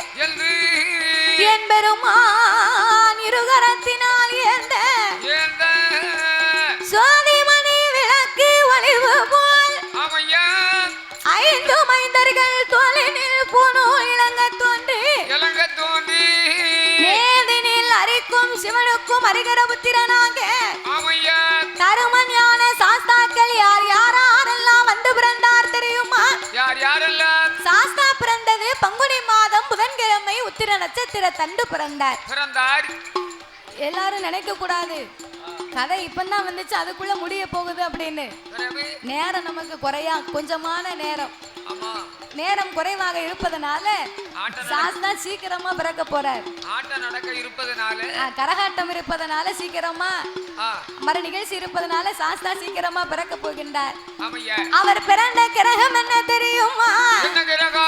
என்பெருமான் இருகரத்தினால் ஏந்த சோதிமணி விளக்கு ஒளிவு போல் 5 மைந்தர்கள் தோளினில் பூணூல் இளங்க தோன்றி மேதினில் அரிக்கும் சிவனுக்கும் அரிகர புத்திரனாக தருமஞான சாஸ்தாக்கள் யாரெல்லாம் வந்து பிறந்தார் தெரியுமா? சாஸ்தா பிறந்தது பங்குனி மாதம் புதன்கிழமை உத்திர நட்சத்திர தண்டு பிறந்தார். எல்லாரும் நினைக்க கூடாது கதை இப்பதான் வந்துச்சு அதுக்குள்ள முடிய போகுது அப்படின்னு. நேரம் நமக்கு குறையா கொஞ்சமான நேரம். நேரம் குறைவாக இருப்பதனால சாஸ்தா சீக்கிரமா பிறக்க போறார். ஆட்டம் நடக்க இருப்பதனால கரகாட்டம் இருப்பதனால சீக்கிரமா மறு நிகழ்ச்சி இருப்பதனால சாஸ்தா சீக்கிரமா பிறக்க போகின்றார். அவர் பிறந்த கிரகம் என்ன தெரியுமா?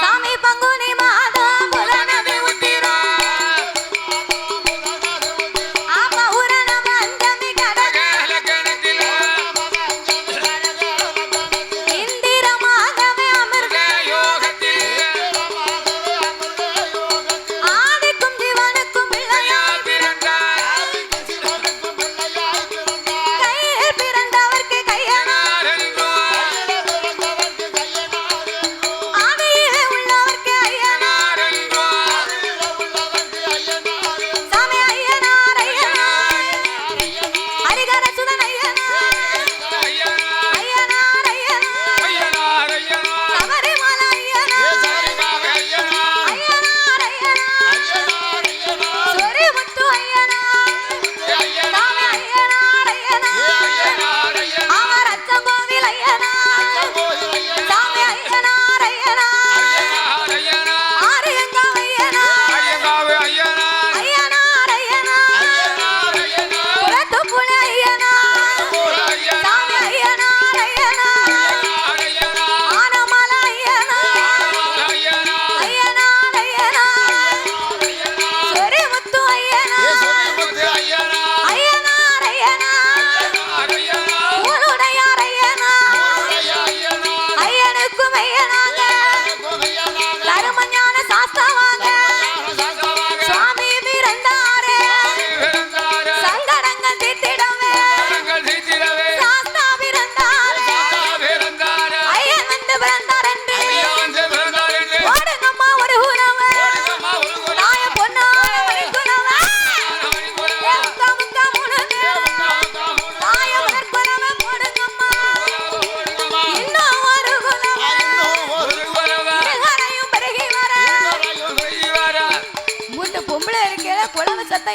சாமி பங்குனி மாதம் புலனது உத்திரம்.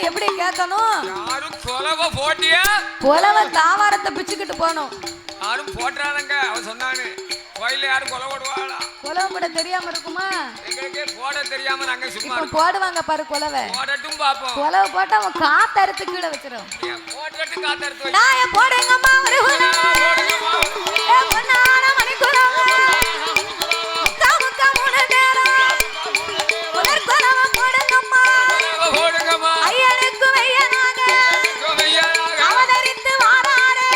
எப்படி கேட்கணும்? யாரும் கொலவ போட்டியா? கொலவ தாவாரத்தை பிச்சுக்கிட்டு போணும். யாரும் போட்றாதங்க. அவ சொன்னானே கோயில்ல யாரும் கொலை போடுவாளா? கொலவ போட தெரியாம இருக்குமா? எங்களுக்கே போட தெரியாம நாங்க சும்மா போடுவாங்க பாரு கொலவ. போடட்டும் பாப்போம். கொலவ போட்டா அவன் காத்தறுத்து கீழே வச்சிரும். போடட்டும் காத்தறுத்து. நாய போடுங்கம்மா ஒரு குலவ. போடுங்கம்மா ஒரு குலவ. ஏ பொன்னான மணி குலவ. காமுக்க மூணு நேரம். புலர் குலவ போடுங்கம்மா. போடுங்கம்மா. ஐயனுக்கு வையனாக. அவதரித்து வாராரே.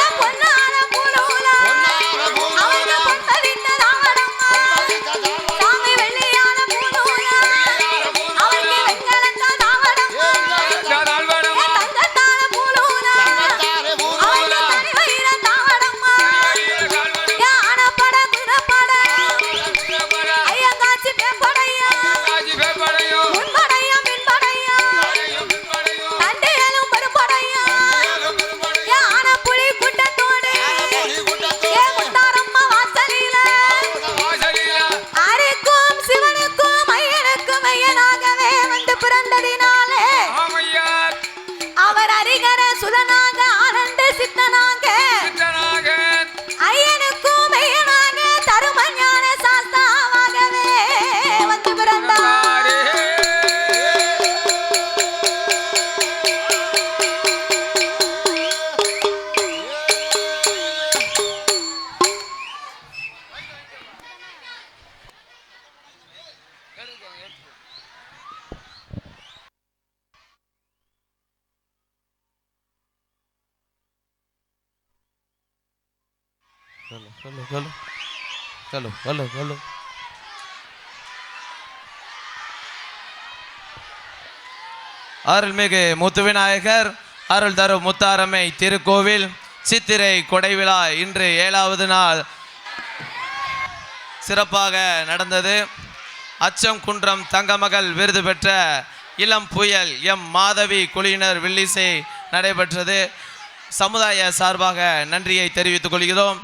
ஏ பொன்னான பூலூல. அவங்க பொன்னலிந்த ராவணம்மா. சாமி வெள்ளியான பூலூல. அவங்க வெங்கலத்தால் ராவணம்மா. ஏ தங்கத்தான பூலூல. அவங்க தனிவயிற தாவணம்மா. ஏ ஆனப்பட குணப்பட. ஐயங்காட்சி பேப்படையா. முன்படையா பின்படையா. தண்டையலும் பருப்படையா. ஏ ஆனப்புலி கூட்டத்தோடு. ஏ முத்தாரம்மா வாசலில. அரிக்கும் சிவனுக்கும் ஐயனுக்கும் ஐயனாகவே வந்து பிறந்ததினாலே அவர் அரிகர சுதனாக ஆனந்த சித்தனாக ஐயனுக்கும் ஐயனாக தருமஞான சாஸ்தாவாகவே வந்து பிறந்தார். அருள்மிகு முத்துவிநாயகர் அருள் தரும் முத்தாரம்மை திருக்கோவில் சித்திரை கொடைவிழா இன்று 7வது நாள் சிறப்பாக நடந்தது. அச்சம் குன்றம் தங்கமகள் விருது பெற்ற இளம் புயல் எம் மாதவி குழுவினர் வில்லிசை நடைபெற்றது. சமுதாய சார்பாக நன்றியை தெரிவித்துக் கொள்கிறோம்.